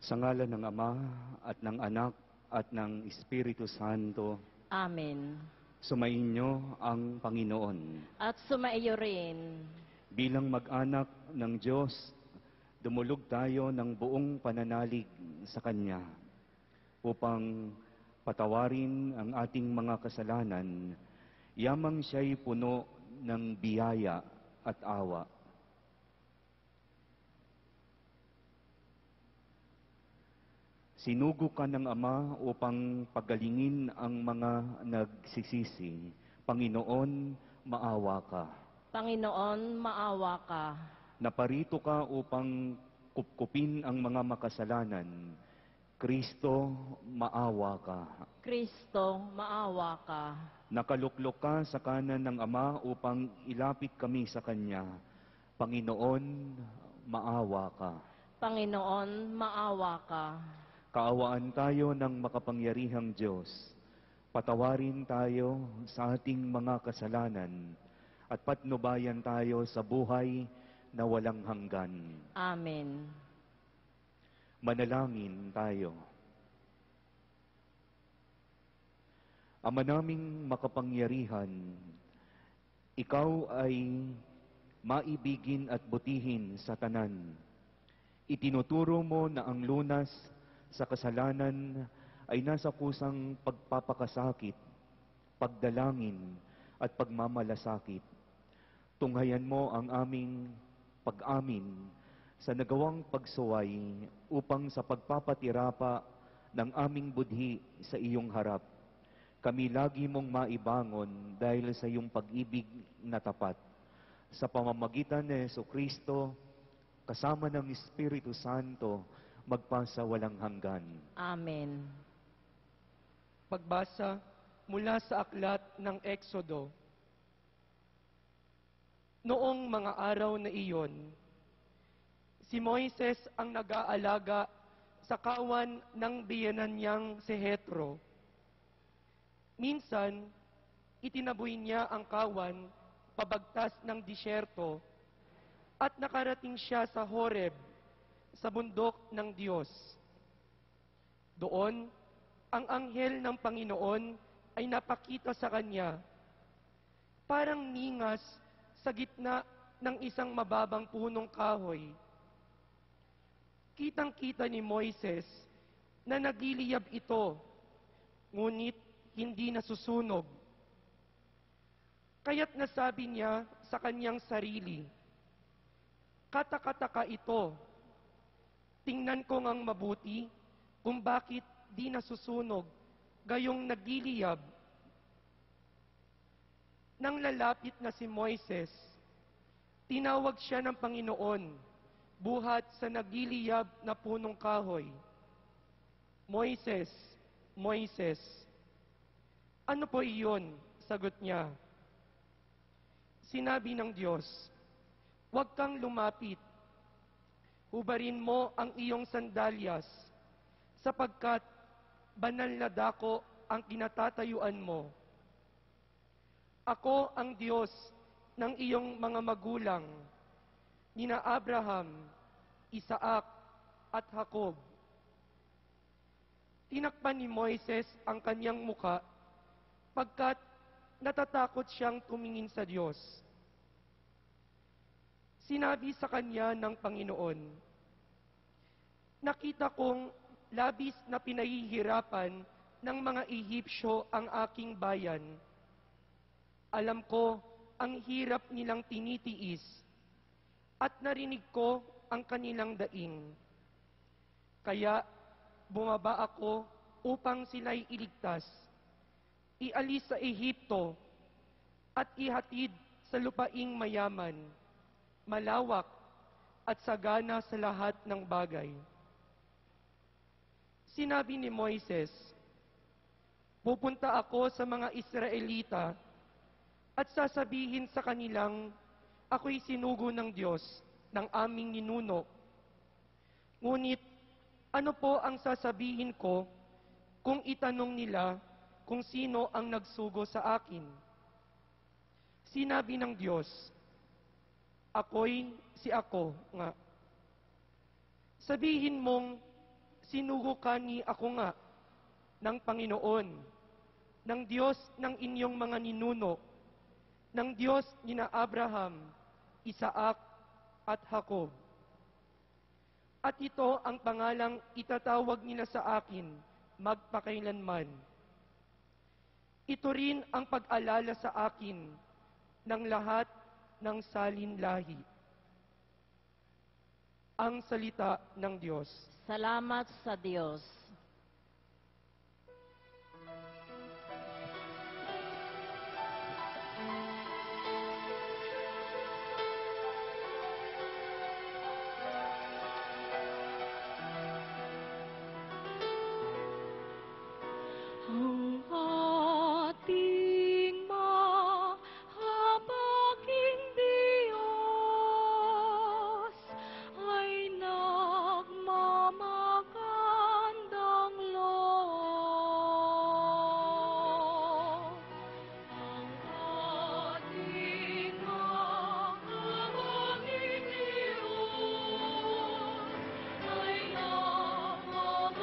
Sa ngalan ng Ama at ng Anak at ng Espiritu Santo, Amen. sumainyo ang Panginoon. At sumaiyo rin. Bilang mag-anak ng Diyos, dumulog tayo ng buong pananalig sa Kanya upang patawarin ang ating mga kasalanan, yamang siya'y puno ng biyaya at awa. Sinugo ka ng Ama upang pagalingin ang mga nagsisisi. Panginoon, maawa ka. Panginoon, maawa ka. Naparito ka upang kupkupin ang mga makasalanan. Kristo, maawa ka. Kristo, maawa ka. Nakaluklok ka sa kanan ng Ama upang ilapit kami sa Kanya. Panginoon, maawa ka. Panginoon, maawa ka. Kaawaan tayo ng makapangyarihang Diyos. Patawarin tayo sa ating mga kasalanan at patnubayan tayo sa buhay na walang hanggan. Amen. Manalangin tayo. Ama naming makapangyarihan, Ikaw ay maibigin at butihin sa tanan. Itinuturo mo na ang lunas sa kasalanan ay nasa kusang pagpapakasakit, pagdalangin at pagmamalasakit. Tunghayan mo ang aming pag-amin sa nagawang pagsuway upang sa pagpapatirapa ng aming budhi sa iyong harap, kami lagi mong maibangon dahil sa iyong pag-ibig na tapat. Sa pamamagitan ni Jesucristo, kasama ng Espiritu Santo, magpasa walang hanggan. Amen. Pagbasa mula sa aklat ng Exodo. Noong mga araw na iyon, si Moises ang nag-aalaga sa kawan ng biyenan niyang si Jethro. Minsan, itinaboy niya ang kawan pabagtas ng disyerto at nakarating siya sa Horeb, sa bundok ng Diyos. Doon, ang anghel ng Panginoon ay napakita sa kanya, parang ningas sa gitna ng isang mababang punong kahoy. Kitang-kita ni Moises na nagliliyab ito, ngunit hindi nasusunog. Kaya't nasabi niya sa kanyang sarili, "Katakataka ito. Tingnan ko ngang mabuti kung bakit di nasusunog, gayong nagliliyab." Nang lalapit na si Moises, tinawag siya ng Panginoon buhat sa nagliliyab na punong kahoy. "Moises, Moises." "Ano po iyon?" sagot niya. Sinabi ng Diyos, "Huwag kang lumapit. Hubarin mo ang iyong sandalyas, sapagkat banal na dako ang kinatatayuan mo. Ako ang Diyos ng iyong mga magulang, nina Abraham, Isaac, at Jacob." Tinakpan ni Moises ang kanyang muka, pagkat natatakot siyang tumingin sa Diyos. Sinabi sa kanya ng Panginoon, "Nakita kong labis na pinahihirapan ng mga Ehipsyo ang aking bayan. Alam ko ang hirap nilang tinitiis, at narinig ko ang kanilang daing. Kaya bumaba ako upang sila'y iligtas, ialis sa Ehipto, at ihatid sa lupaing mayaman, malawak, at sagana sa lahat ng bagay." Sinabi ni Moises, "Pupunta ako sa mga Israelita at sasabihin sa kanilang, ako'y sinugo ng Diyos ng aming ninuno. Ngunit ano po ang sasabihin ko kung itanong nila kung sino ang nagsugo sa akin?" Sinabi ng Diyos, "Ako'y si ako nga." Sabihin mong, Sinugo ka ni ako nga ng Panginoon, ng Diyos ng inyong mga ninuno, ng Diyos ni na Abraham, Isaac at Jacob. At ito ang pangalang itatawag nila sa akin magpakailanman. Ito rin ang pag-alala sa akin ng lahat ng salinlahi. Ang salita ng Diyos. Salamat sa Diyos. Ang ating mahabaging Diyos ay nagmamagandang loob. Ang ating mahabaging Diyos ay nagmamagandang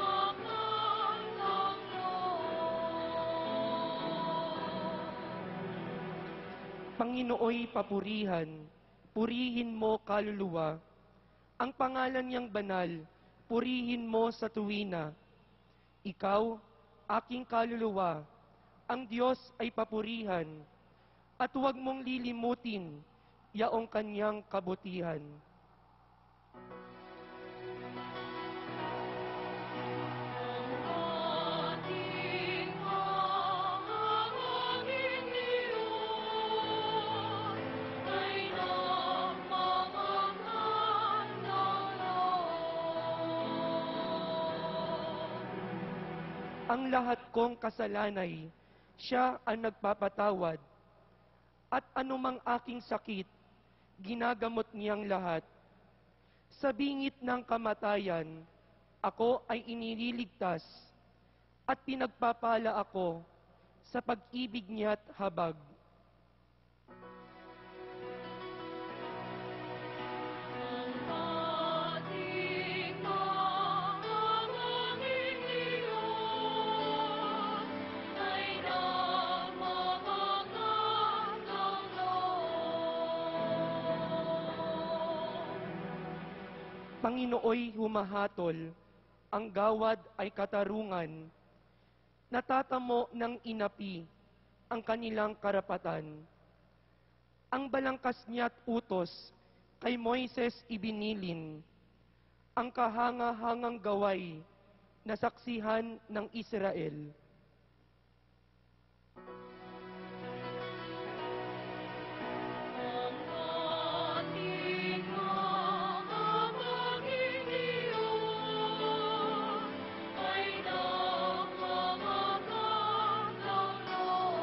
Panginooy papurihan, purihin mo kaluluwa. Ang pangalan niyang banal, purihin mo sa tuwina. Ikaw, aking kaluluwa, ang Diyos ay papurihan, at huwag mong lilimutin yaong kanyang kabutihan. ating mahabaging Diyos ay nagmamagandang loob. Ang lahat kong kasalanay, siya ang nagpapatawad, at anumang aking sakit, ginagamot niyang lahat. Sa bingit ng kamatayan, ako ay inililigtas, at pinagpapala ako sa pag-ibig niya't habag. Ang ating mahabaging Diyos ay nagmamagandang loob. Panginooy humahatol, ang gawad ay katarungan, natatamo ng inapi ang kanilang karapatan. Ang balangkas niya't utos kay Moises ibinilin, ang kahanga-hangang gaway na saksihan ng Israel. Ang ating mahabaging Diyos ay nagmamagandang loob.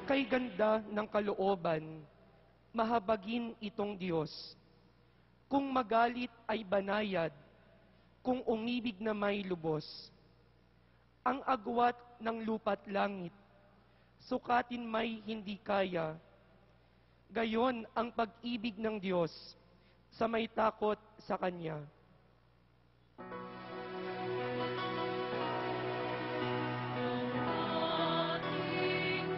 Kay ganda ng kalooban, mahabagin itong Diyos. Kung magalit ay banayad, kung umibig na may lubos. Ang agwat ng lupa't langit, sukatin may hindi kaya. Gayon ang pag-ibig ng Diyos sa may takot sa Kanya. Ating mahabaging Diyos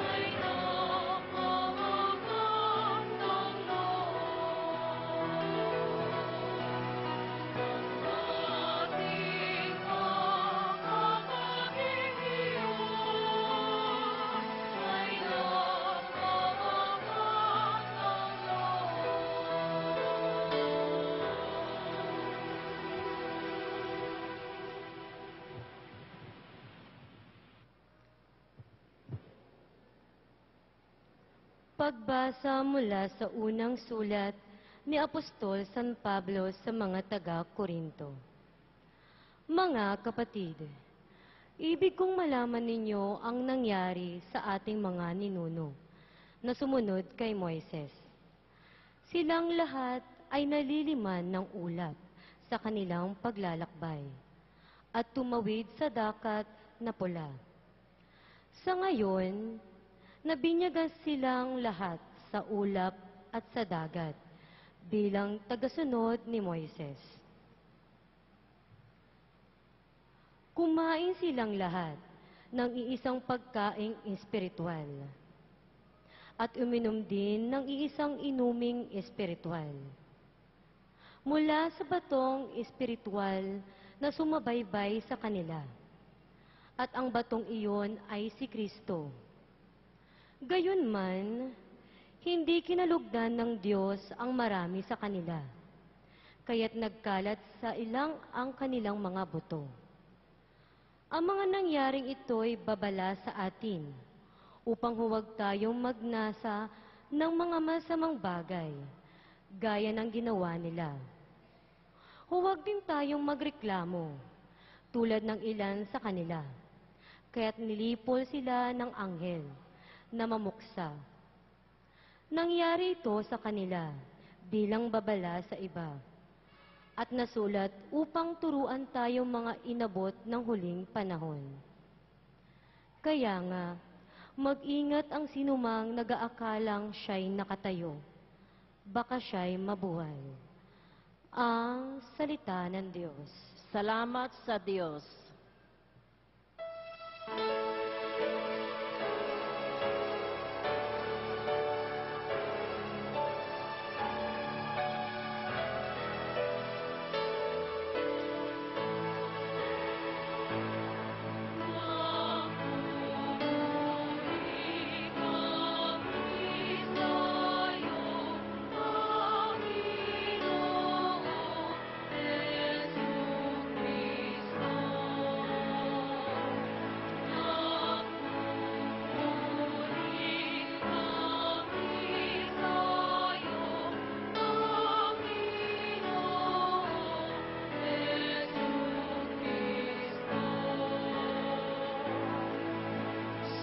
ay nagmamagandang loob. Ang ating mahabaging Diyos ay nagmamagandang Pagbasa mula sa unang sulat ni Apostol San Pablo sa mga taga-Korinto. Mga kapatid, ibig kong malaman ninyo ang nangyari sa ating mga ninuno na sumunod kay Moises. Silang lahat ay naliliman ng ulap sa kanilang paglalakbay at tumawid sa dakat na pula. Sa ngayon, Nabinyagan silang lahat sa ulap at sa dagat bilang tagasunod ni Moises. Kumain silang lahat ng iisang pagkaing espiritual at uminom din ng iisang inuming espiritual mula sa batong espiritual na sumabaybay sa kanila. At ang batong iyon ay si Kristo. Gayunman, hindi kinalugdan ng Diyos ang marami sa kanila, kaya't nagkalat sa ilang ang kanilang mga buto. Ang mga nangyaring ito'y babala sa atin, upang huwag tayong magnasa ng mga masamang bagay, gaya ng ginawa nila. Huwag din tayong magreklamo, tulad ng ilan sa kanila, kaya't nilipol sila ng anghel na mamuksa. Nangyari ito sa kanila bilang babala sa iba, at nasulat upang turuan tayong mga inabot ng huling panahon. Kaya nga, mag-ingat ang sinumang nag-aakalang siya'y nakatayo, baka siya'y mabuhay. Ang salita ng Diyos. Salamat sa Diyos.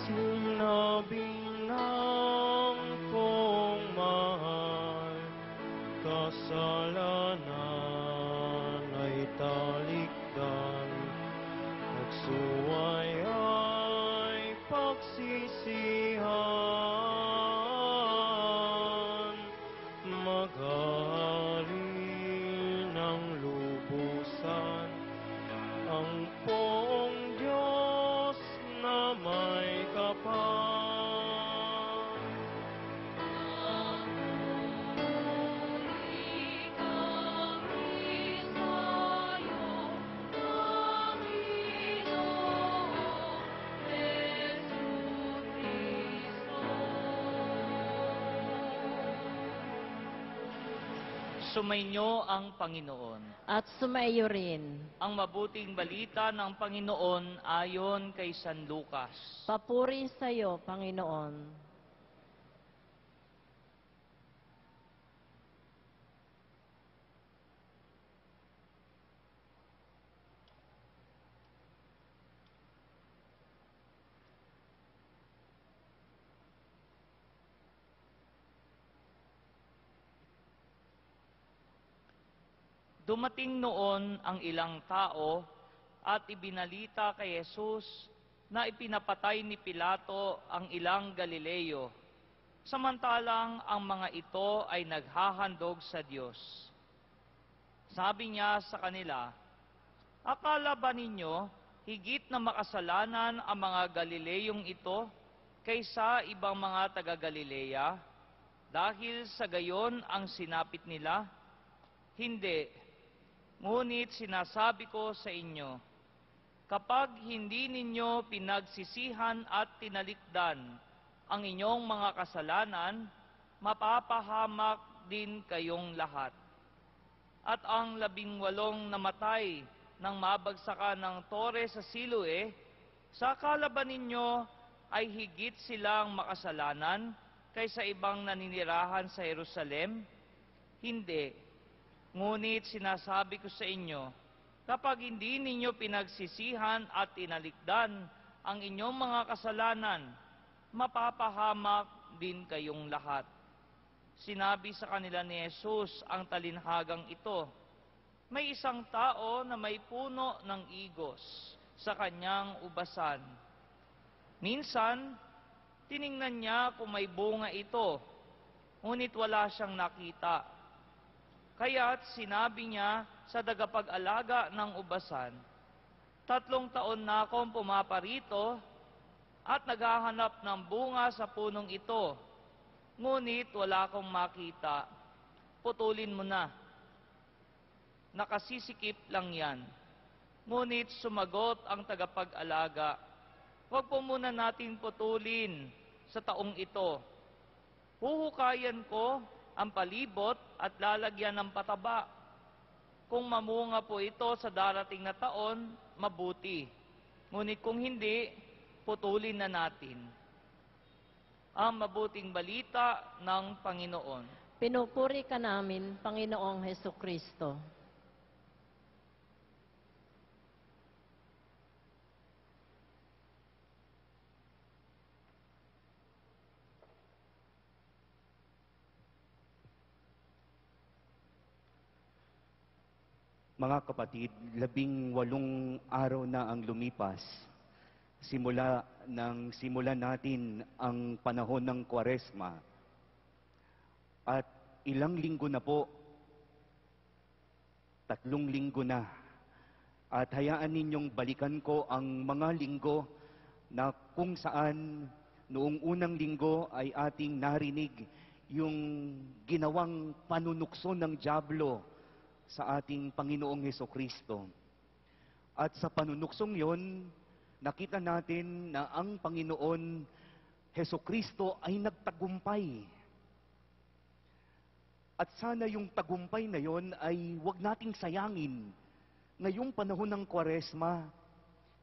Sinabi ng kong mahal, kasalanan ay talikdan, nagsuway ay pagsisihan, maghari ng lubusan, ang poong Diyos na may kapal. Sumainyo ang Panginoon. At sumayo rin. Ang mabuting balita ng Panginoon ayon kay San Lucas. Papuri sa iyo, Panginoon. Dumating noon ang ilang tao at ibinalita kay Jesus na ipinapatay ni Pilato ang ilang Galileo, samantalang ang mga ito ay naghahandog sa Diyos. Sabi niya sa kanila, "Akala ba ninyo higit na makasalanan ang mga Galileyong ito kaysa ibang mga taga-Galilea dahil sa gayon ang sinapit nila? Hindi. Ngunit sinasabi ko sa inyo, kapag hindi ninyo pinagsisihan at tinalikdan ang inyong mga kasalanan, mapapahamak din kayong lahat. At ang 18 namatay nang mabagsakan ng tore sa Siloe, sa kalaban ninyo ay higit silang makasalanan kaysa ibang naninirahan sa Jerusalem? Hindi. Ngunit sinasabi ko sa inyo, kapag hindi ninyo pinagsisihan at tinalikdan ang inyong mga kasalanan, mapapahamak din kayong lahat." Sinabi sa kanila ni Jesus ang talinhagang ito, "May isang tao na may puno ng igos sa kanyang ubasan. Minsan, tiningnan niya kung may bunga ito, ngunit wala siyang nakita. Kaya't sinabi niya sa tagapag-alaga ng ubasan, 3 taon na akong pumaparito at naghahanap ng bunga sa punong ito, ngunit wala akong makita. Putulin mo na. Nakasisikip lang yan. Ngunit sumagot ang tagapag-alaga, huwag po muna natin putulin sa taong ito. Huhukayan ko ang palibot at lalagyan ng pataba. Kung mamunga po ito sa darating na taon, mabuti. Ngunit kung hindi, putulin na natin. Ang mabuting balita ng Panginoon. Pinupuri ka namin, Panginoong Hesukristo. Mga kapatid, 18 araw na ang lumipas. Simulan natin ang panahon ng Kwaresma. At ilang linggo na po, 3 linggo na. At hayaan ninyong balikan ko ang mga linggo na kung saan noong unang linggo ay ating narinig yung ginawang panunukso ng dyablo sa ating Panginoong Hesukristo. At sa panunuksong yon, nakita natin na ang Panginoon Hesukristo ay nagtagumpay. At sana yung tagumpay na yon ay huwag nating sayangin. Ngayong panahon ng Kwaresma,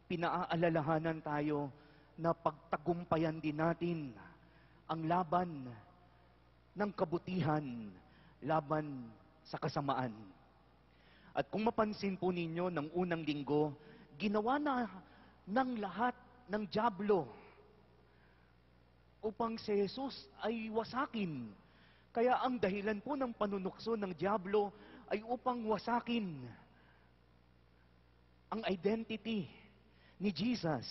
pinaalalahanan tayo na pagtagumpayan din natin ang laban ng kabutihan, laban sa kasamaan. At kung mapansin po ninyo ng unang linggo, ginawa na ng lahat ng dyablo upang si Jesus ay wasakin. Kaya ang dahilan po ng panunukso ng dyablo ay upang wasakin ang identity ni Jesus.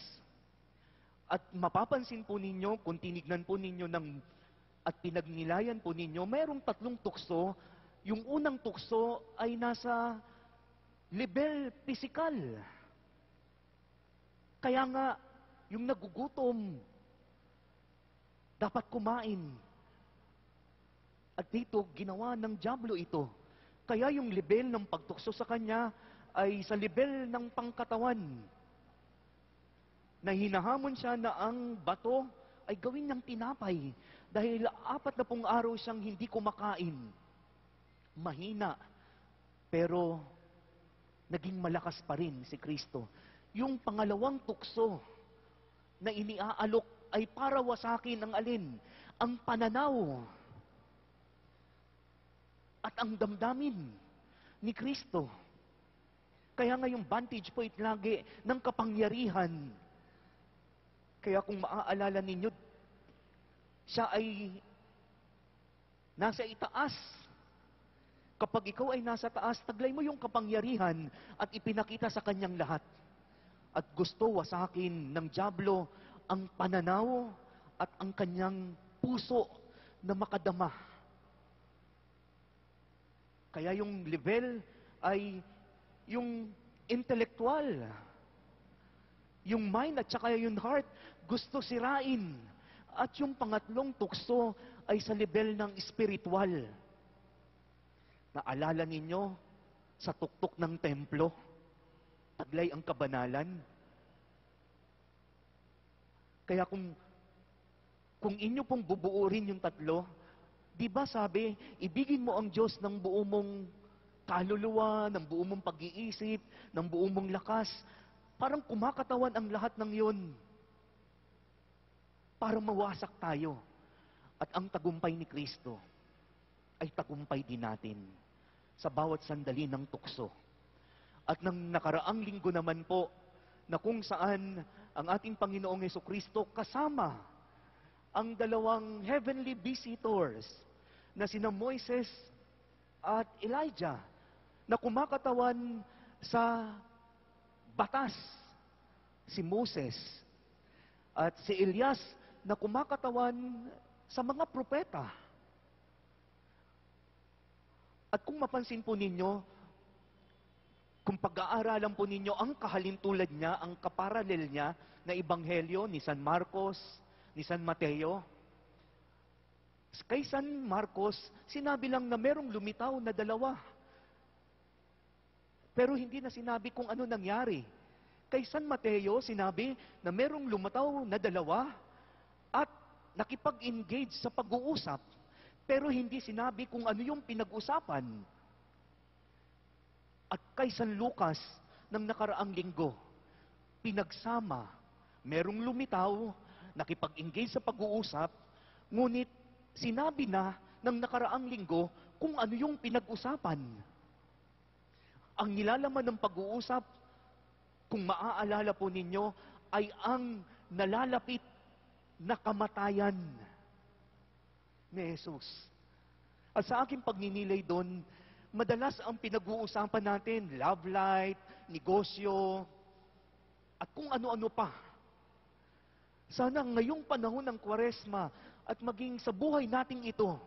At mapapansin po ninyo, kung tinignan po ninyo at pinagnilayan po ninyo, mayroong 3 tukso. Yung unang tukso ay nasa level pisikal. Kaya nga, yung nagugutom, dapat kumain. At dito, ginawa ng dyablo ito. Kaya yung level ng pagtukso sa kanya ay sa level ng pangkatawan. Na hinahamon siya na ang bato ay gawin ng tinapay. Dahil 40 araw siyang hindi kumakain. Mahina. Pero naging malakas pa rin si Kristo. Yung pangalawang tukso na iniaalok ay para wasakin ang alin? Ang pananaw at ang damdamin ni Kristo. Kaya nga yung vantage point lagi ng kapangyarihan. Kaya kung maaalala ninyo, siya ay nasa itaas. Kapag ikaw ay nasa taas, taglay mo yung kapangyarihan at ipinakita sa kanyang lahat. At gusto wasakin ng dyablo ang pananaw at ang kanyang puso na makadama. Kaya yung level ay yung intellectual, yung mind at saka yung heart, gusto sirain. At yung pangatlong tukso ay sa level ng spiritual. Naalala ninyo sa tuktok ng templo, taglay ang kabanalan. Kaya kung inyo pong bubuurin yung 3, di ba sabi, ibigin mo ang Diyos ng buo mong kaluluwa, ng buo mong pag-iisip, ng buo mong lakas. Parang kumakatawan ang lahat ng yun. Para mawasak tayo. At ang tagumpay ni Kristo ay tagumpay din natin sa bawat sandali ng tukso. At nang nakaraang linggo naman po, na kung saan ang ating Panginoong Hesukristo kasama ang 2 heavenly visitors na sina Moises at Elijah na kumakatawan sa batas. Si Moses at si Elias na kumakatawan sa mga propeta. At kung mapansin po ninyo, kung pag-aaralan po ninyo ang kahalintulad niya, ang kaparalel niya na ebanghelyo ni San Marcos, ni San Mateo, kay San Marcos, sinabi lang na merong lumitaw na 2. Pero hindi na sinabi kung ano nangyari. Kay San Mateo, sinabi na merong lumitaw na 2 at nakipag-engage sa pag-uusap. Pero hindi sinabi kung ano yung pinag-usapan. At kay San Lucas, ng nakaraang linggo, pinagsama, merong lumitaw, nakipag-engage sa pag-uusap, ngunit sinabi na ng nakaraang linggo kung ano yung pinag-usapan. Ang nilalaman ng pag-uusap, kung maaalala po ninyo, ay ang nalalapit na kamatayan ni Jesus. At sa aking pagninilay doon, madalas ang pinag-uusapan natin, love life, negosyo, at kung ano-ano pa. Sana ngayong panahon ng Kwaresma at maging sa buhay nating ito,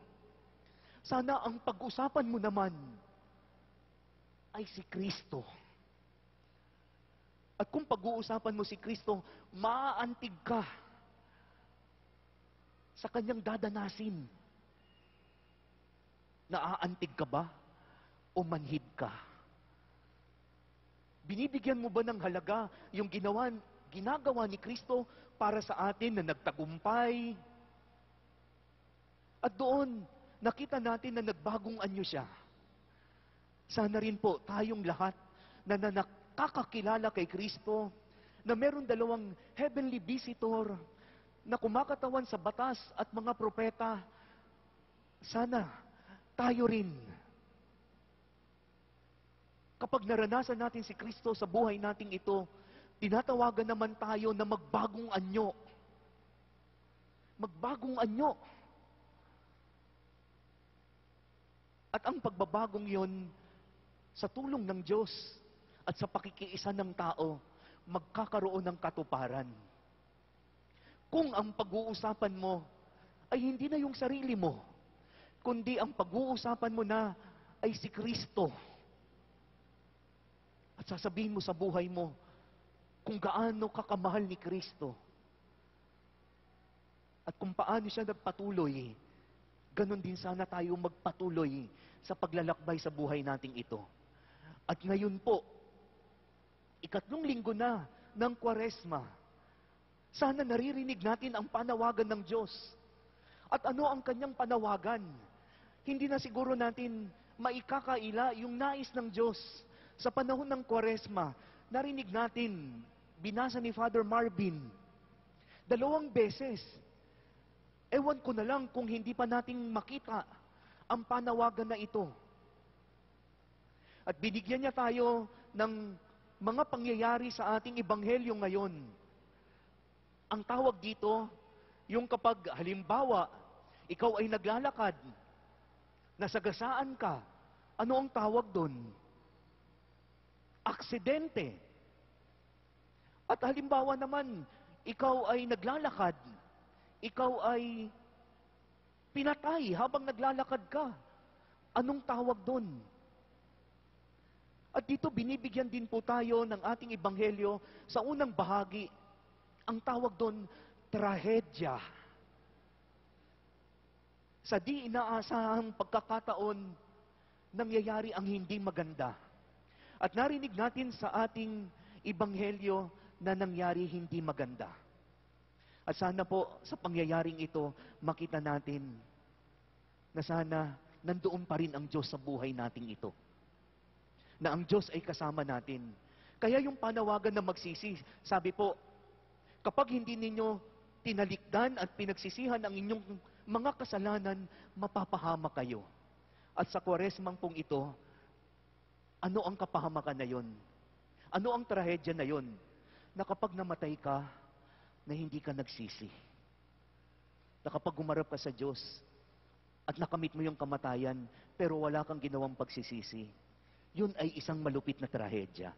sana ang pag-usapan mo naman ay si Kristo. At kung pag-uusapan mo si Kristo, maaantig ka sa kanyang dadanasin. Naaantig ka ba? O manhid ka? Binibigyan mo ba ng halaga yung ginagawa ni Kristo para sa atin na nagtagumpay? At doon, nakita natin na nagbagong anyo siya. Sana rin po tayong lahat na nakakakilala kay Kristo, na meron 2 heavenly visitor na kumakatawan sa batas at mga propeta, sana tayo rin. Kapag naranasan natin si Kristo sa buhay nating ito, tinatawagan naman tayo na magbagong anyo. Magbagong anyo. At ang pagbabagong yon, sa tulong ng Diyos at sa pakikiisa ng tao, magkakaroon ng katuparan. Kung ang pag-uusapan mo ay hindi na yung sarili mo, kundi ang pag-uusapan mo na ay si Kristo. At sasabihin mo sa buhay mo kung gaano kakamahal ni Kristo. At kung paano siya nagpatuloy, ganon din sana tayo magpatuloy sa paglalakbay sa buhay nating ito. At ngayon po, 3 linggo na ng Kwaresma, sana naririnig natin ang panawagan ng Diyos. At ano ang kanyang panawagan? Hindi na siguro natin maikakaila yung nais ng Diyos. Sa panahon ng Kwaresma, narinig natin, binasa ni Father Marvin, 2 beses. Ewan ko na lang kung hindi pa nating makita ang panawagan na ito. At binigyan niya tayo ng mga pangyayari sa ating ebanghelyo ngayon. Ang tawag dito, yung kapag halimbawa, ikaw ay naglalakad, nasagasaan ka, ano ang tawag doon? Aksidente. At halimbawa naman, ikaw ay naglalakad, ikaw ay pinatay habang naglalakad ka. Anong tawag doon? At dito binibigyan din po tayo ng ating ebanghelyo sa unang bahagi. Ang tawag doon, trahedya. Sa di inaasahang pagkakataon, nangyayari ang hindi maganda. At narinig natin sa ating ebanghelyo na nangyari hindi maganda. At sana po sa pangyayaring ito, makita natin na sana nandoon pa rin ang Diyos sa buhay nating ito. Na ang Diyos ay kasama natin. Kaya yung panawagan na magsisi, sabi po, kapag hindi ninyo tinalikdan at pinagsisihan ang inyong mga kasalanan, mapapahama kayo. At sa Kwaresmang pong ito, ano ang kapahamakan na yon? Ano ang trahedya na yon? Na kapag namatay ka, na hindi ka nagsisi. Na kapag gumarap ka sa Diyos, at nakamit mo yung kamatayan, pero wala kang ginawang pagsisisi, yun ay isang malupit na trahedya.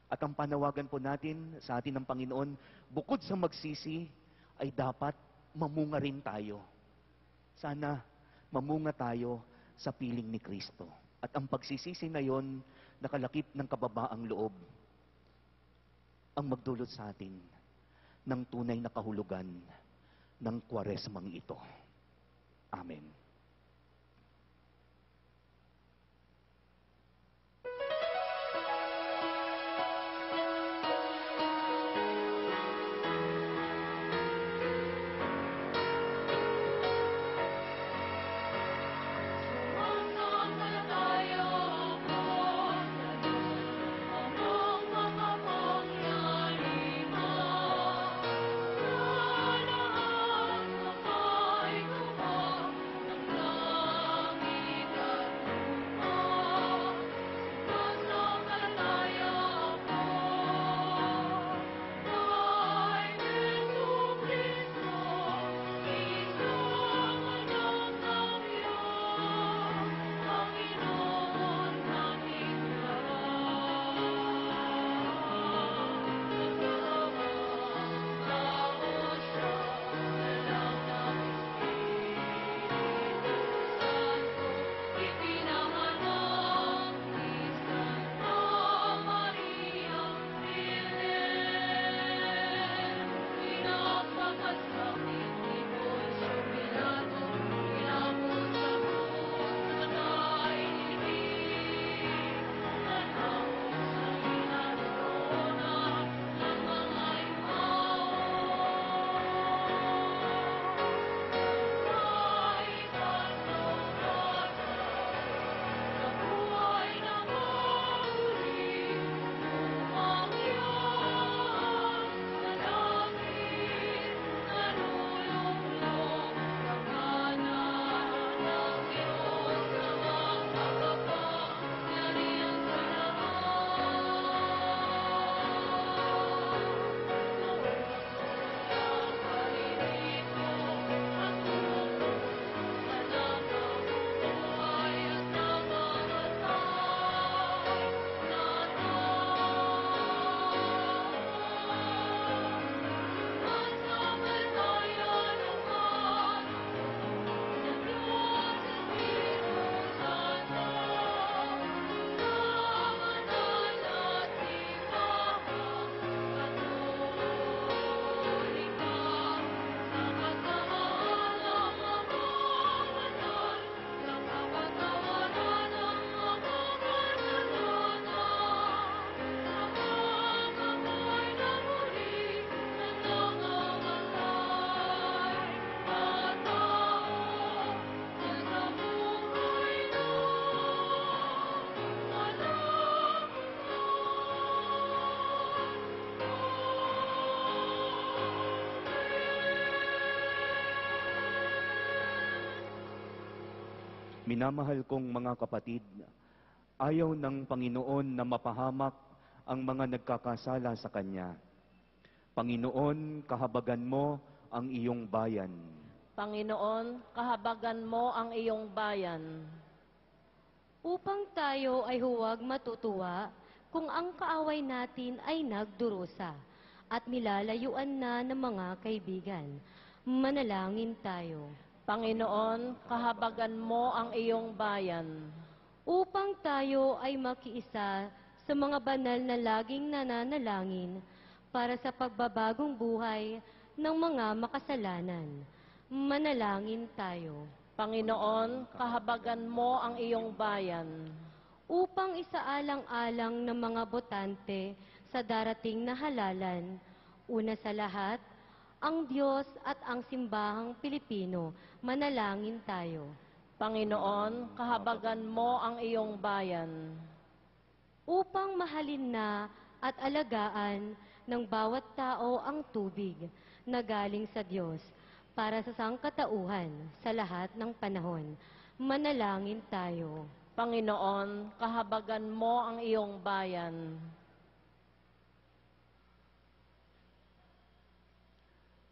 At ang panawagan po natin sa atin ng Panginoon, bukod sa magsisi, ay dapat mamunga rin tayo. Sana mamunga tayo sa piling ni Kristo. At ang pagsisisi na yon, nakalakip ng kababaang loob, ang magdulot sa atin ng tunay na kahulugan ng Kwaresmang ito. Amen. Sumasampalataya ako sa Diyos, amang makapangyarihan. Sa lahat ng may gawa ng langit at lupa. Sumasampalataya ako kay Jesucristo, isang anak ng Diyos, Panginoon naming lahat. Kasama tao siya, anak ng Espiritu Santo, ipinanganak ni Santa Maria Virgen. Pinagpakasakit ni Poncio Pilato, inabot sa krus, patay nilibing. Nanako sa hinalunan ng mga imaon. Kay Santo Rosa, nabuhay na muli, umakyat sa langit, nalulunglong sa kanan ng Diyos amang makapangyarihan sa Minamahal kong mga kapatid, ayaw ng Panginoon na mapahamak ang mga nagkakasala sa Kanya. Panginoon, kahabagan mo ang iyong bayan. Panginoon, kahabagan mo ang iyong bayan. Upang tayo ay huwag matutuwa kung ang kaaway natin ay nagdurusa at nilalayuan na ng mga kaibigan. Manalangin tayo. Panginoon, kahabagan mo ang iyong bayan. Upang tayo ay makiisa sa mga banal na laging nananalangin para sa pagbabagong buhay ng mga makasalanan. Manalangin tayo. Panginoon, kahabagan mo ang iyong bayan. Upang isaalang-alang ng mga botante sa darating na halalan, una sa lahat, ang Diyos at ang simbahang Pilipino, manalangin tayo. Panginoon, kahabagan mo ang iyong bayan. Upang mahalin na at alagaan ng bawat tao ang tubig na galing sa Diyos para sa sangkatauhan sa lahat ng panahon, manalangin tayo. Panginoon, kahabagan mo ang iyong bayan.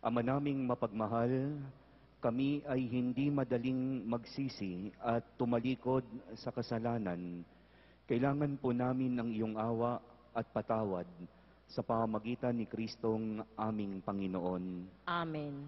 Ama naming mapagmahal, kami ay hindi madaling magsisi at tumalikod sa kasalanan. Kailangan po namin ng iyong awa at patawad sa pamamagitan ni Kristong aming Panginoon. Amen.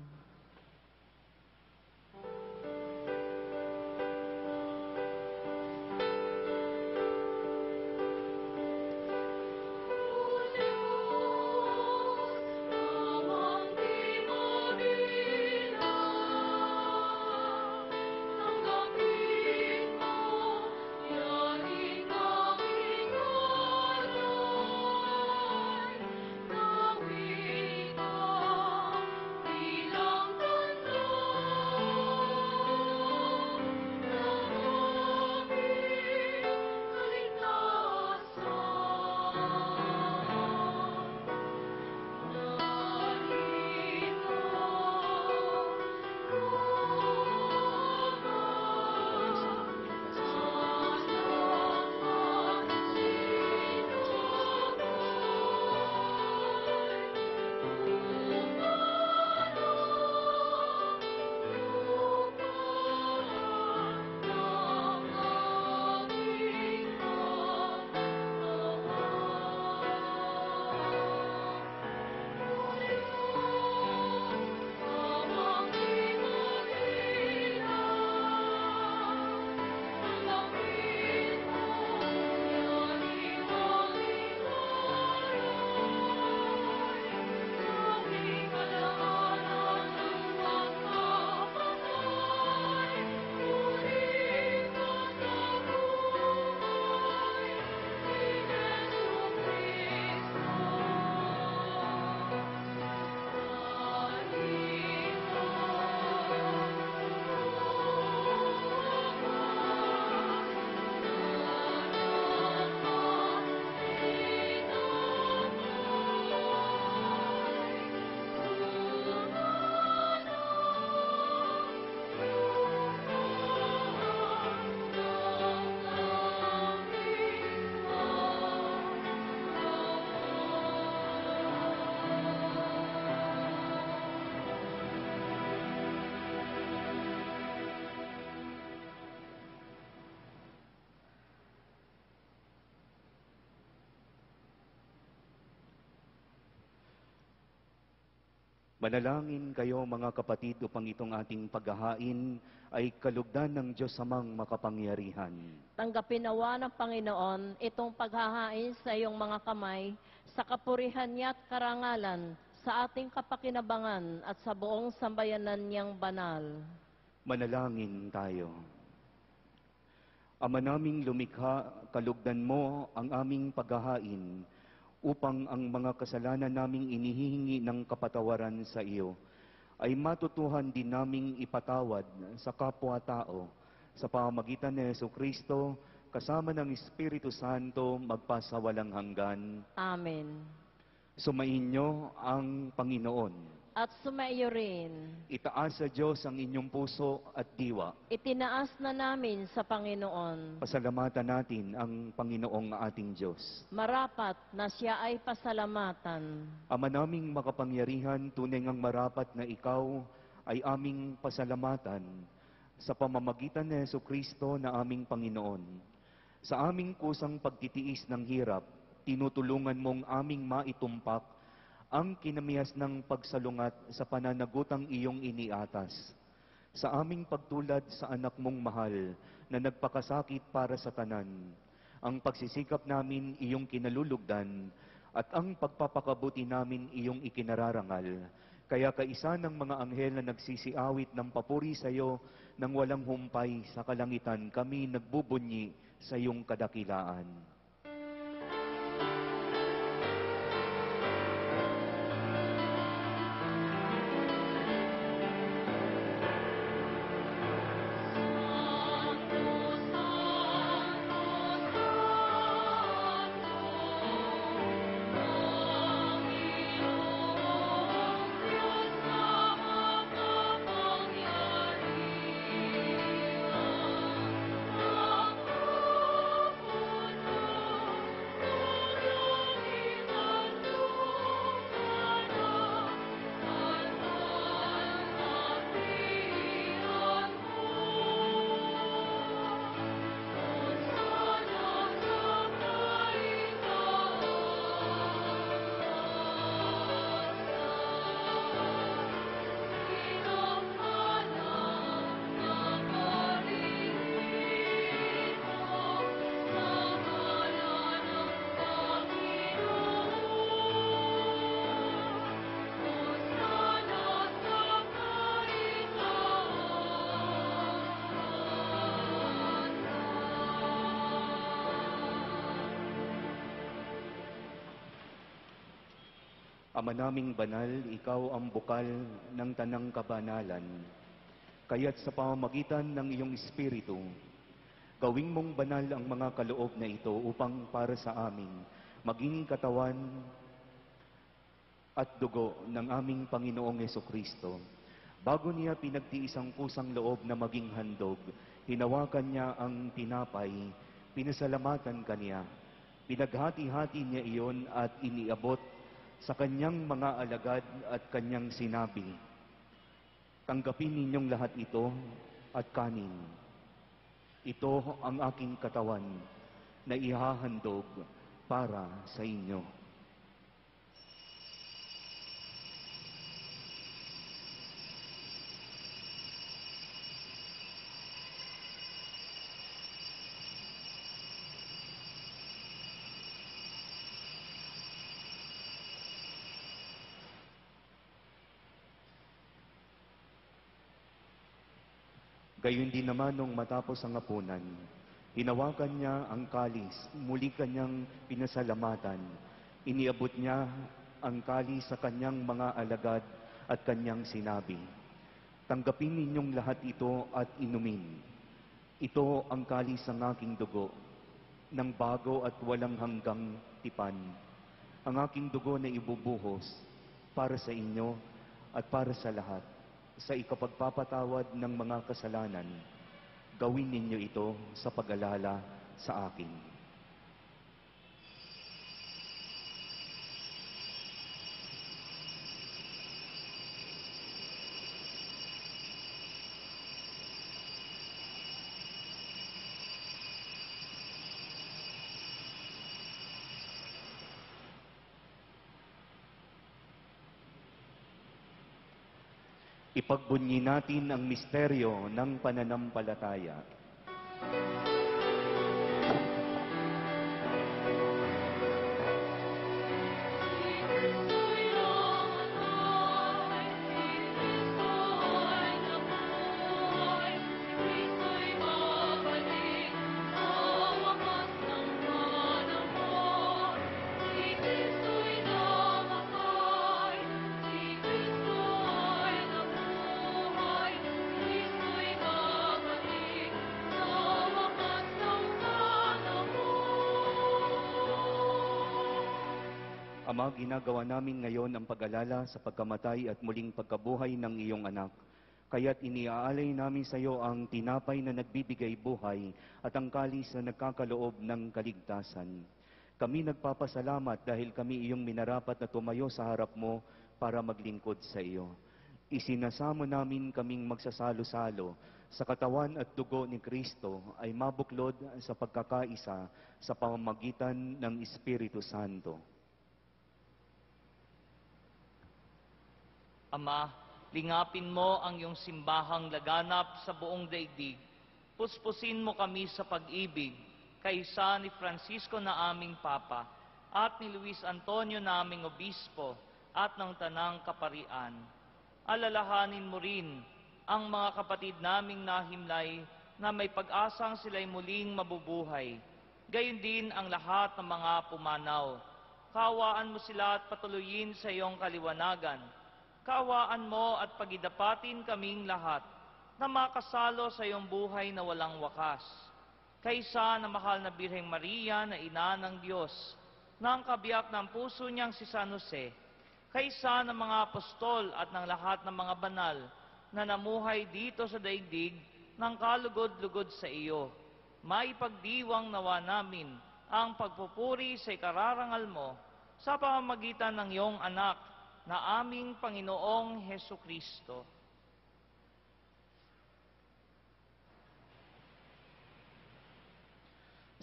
Manalangin kayo mga kapatid upang itong ating paghahain ay kalugdan ng Diyos amang makapangyarihan. Tanggapin nawa ng Panginoon itong paghahain sa iyong mga kamay sa kapurihan niya at karangalan sa ating kapakinabangan at sa buong sambayanan niyang banal. Manalangin tayo. Ama naming lumikha, kalugdan mo ang aming paghahain upang ang mga kasalanan naming inihihingi ng kapatawaran sa iyo ay matutuhan din naming ipatawad sa kapwa-tao sa pamamagitan ni Jesucristo kasama ng Espiritu Santo magpasawalang hanggan. Amen. Sumainyo ang Panginoon. At sumaiyo rin, Itaas sa Diyos ang inyong puso at diwa. itinaas na namin sa Panginoon. Pasalamatan natin ang Panginoong ating Diyos. Marapat na siya ay pasalamatan. Ama naming makapangyarihan, tunay ngang marapat na ikaw ay aming pasalamatan sa pamamagitan ni Jesucristo na aming Panginoon. Sa aming kusang pagtitiis ng hirap, tinutulungan mong aming maitumpak ang kinamihas ng pagsalungat sa pananagutang iyong iniatas. Sa aming pagtulad sa anak mong mahal na nagpakasakit para sa tanan, ang pagsisikap namin iyong kinalulugdan at ang pagpapakabuti namin iyong ikinararangal. Kaya kaisa ng mga anghel na nagsisiawit ng papuri sa iyo nang walang humpay sa kalangitan, kami nagbubunyi sa iyong kadakilaan. Ama naming banal, ikaw ang bukal ng tanang kabanalan. Kaya't sa pamamagitan ng iyong Espiritu, gawing mong banal ang mga kaloob na ito upang para sa amin maging katawan at dugo ng aming Panginoong Jesucristo. Bago niya pinagtiis ang kusang loob na maging handog, hinawakan niya ang tinapay, pinasalamatan kaniya, pinaghati-hati niya iyon at iniabot sa kanyang mga alagad at kanyang sinabi, "Tanggapin ninyong lahat ito at kanin. Ito ang aking katawan na ihahandog para sa inyo." Gayon din naman nung matapos ang hapunan, hinawakan niya ang kalis, muli kanyang pinasalamatan. Iniabot niya ang kalis sa kanyang mga alagad at kanyang sinabi, "Tanggapin ninyong lahat ito at inumin. Ito ang kalis ng aking dugo, ng bago at walang hanggang tipan. Ang aking dugo na ibubuhos para sa inyo at para sa lahat, sa ikapagpapatawad ng mga kasalanan. Gawin ninyo ito sa pag-alala sa akin." Ipagbunyi natin ang misteryo ng pananampalataya. Ama, ginagawa namin ngayon ang pag-alala sa pagkamatay at muling pagkabuhay ng iyong anak. Kaya't iniaalay namin sa iyo ang tinapay na nagbibigay buhay at ang kalis na nagkakaloob ng kaligtasan. Kami nagpapasalamat dahil kami iyong minarapat na tumayo sa harap mo para maglingkod sa iyo. Isinasamo namin kaming magsasalo-salo sa katawan at dugo ni Kristo ay mabuklod sa pagkakaisa sa pamamagitan ng Espiritu Santo. Ama, lingapin mo ang iyong simbahang laganap sa buong daigdig. Puspusin mo kami sa pag-ibig, kaysa ni Francisco na aming Papa, at ni Luis Antonio na aming Obispo, at ng Tanang Kaparian. Alalahanin mo rin ang mga kapatid naming nahimlay na may pag-asang sila'y muling mabubuhay. Gayon din ang lahat ng mga pumanaw. Kaawaan mo sila at patuloyin sa iyong kaliwanagan. Kaawaan mo at pagidapatin kaming lahat na makasalo sa iyong buhay na walang wakas. Kaysa na mahal na Birheng Maria na ina ng Diyos, na ang kabiyak ng puso niyang si San Jose, kaysa ng mga apostol at ng lahat ng mga banal na namuhay dito sa daigdig ng kalugod-lugod sa iyo, maipagdiwang nawa namin ang pagpupuri sa ikararangal mo sa pamamagitan ng iyong anak na aming Panginoong Hesukristo.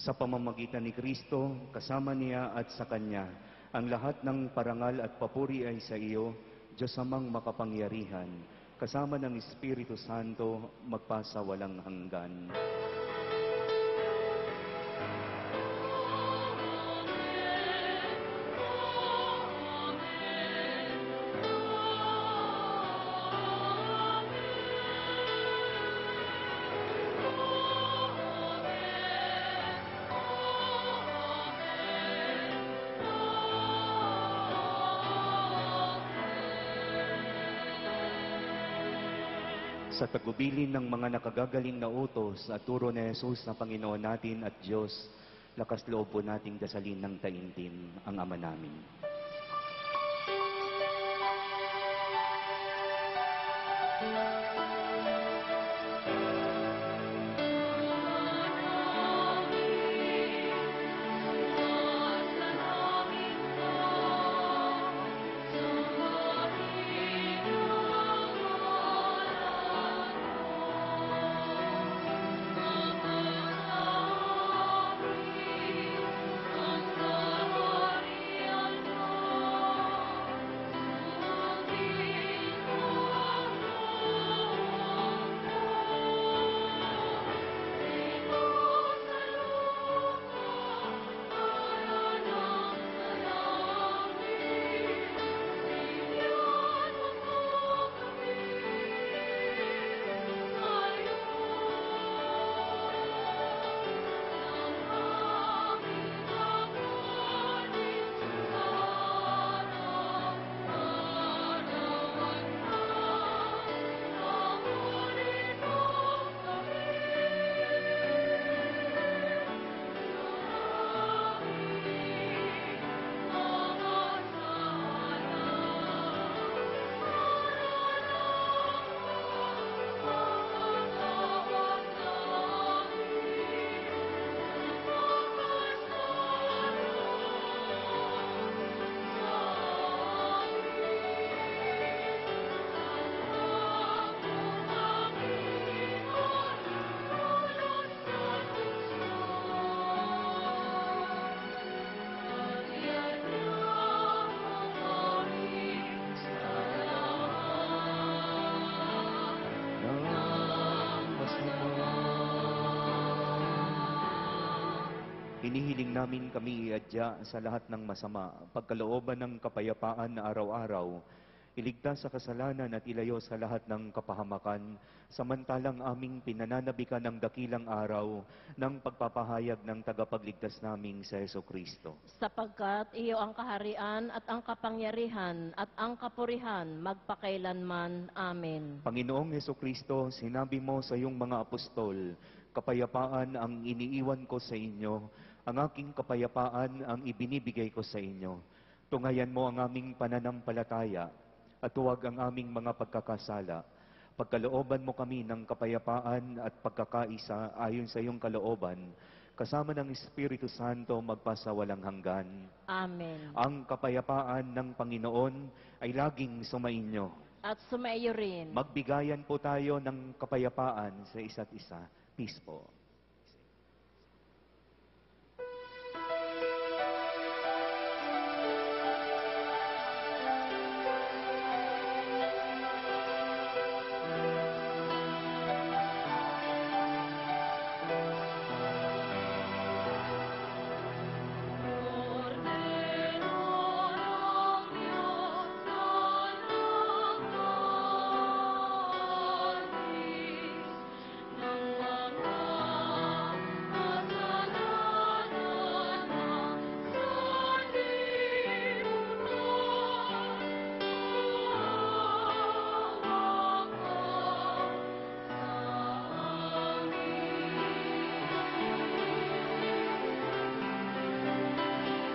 Sa pamamagitan ni Kristo, kasama niya at sa Kanya, ang lahat ng parangal at papuri ay sa iyo, Diyos Amang makapangyarihan, kasama ng Espiritu Santo, magpasawalang hanggan. Sa tagubilin ng mga nakagagaling na utos at turo ni Jesus na Panginoon natin at Diyos, lakas loob po nating dasalin ng taimtim ang Ama namin. Hinihiling namin kami iadya sa lahat ng masama, pagkalooban ng kapayapaan na araw-araw, iligtas sa kasalanan at ilayo sa lahat ng kapahamakan, samantalang aming pinananabikan ng dakilang araw ng pagpapahayag ng tagapagligtas naming sa Jesucristo. Sapagkat iyo ang kaharian at ang kapangyarihan at ang kapurihan magpakailanman. Amen. Panginoong Jesucristo, sinabi mo sa iyong mga apostol, kapayapaan ang iniiwan ko sa inyo, ang aking kapayapaan ang ibinibigay ko sa inyo. Tungayan mo ang aming pananampalataya at huwag ang aming mga pagkakasala. Pagkalooban mo kami ng kapayapaan at pagkakaisa ayon sa iyong kalooban, kasama ng Espiritu Santo magpasawalang hanggan. Amen. Ang kapayapaan ng Panginoon ay laging sumainyo. At sumaiyo rin. Magbigayan po tayo ng kapayapaan sa isa't isa. Peace po. Cordero ng Diyos na nagwawalis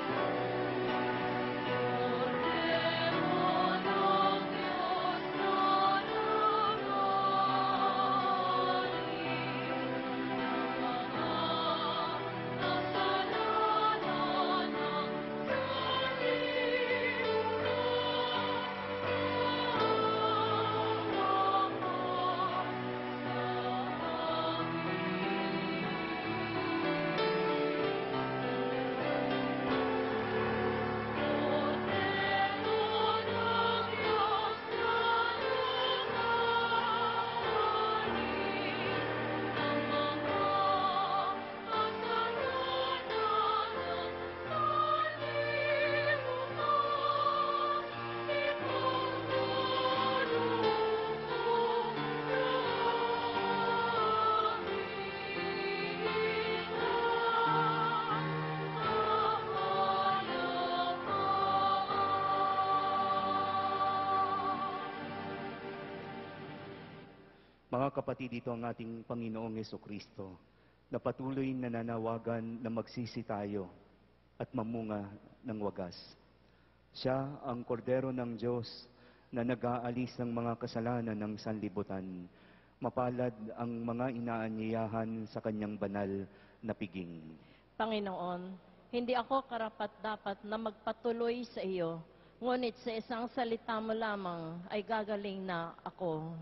ng mga kasalanan ng sanlibutan, tumawa ka sa Mga kapatid, ito ang ating Panginoong Jesucristo na patuloy na nananawagan na magsisi tayo at mamunga ng wagas. Siya ang kordero ng Diyos na nag-aalis ng mga kasalanan ng sanlibutan. Mapalad ang mga inaanyayahan sa kanyang banal na piging. Panginoon, hindi ako karapat-dapat na magpatuloy sa iyo, ngunit sa isang salita mo lamang ay gagaling na ako.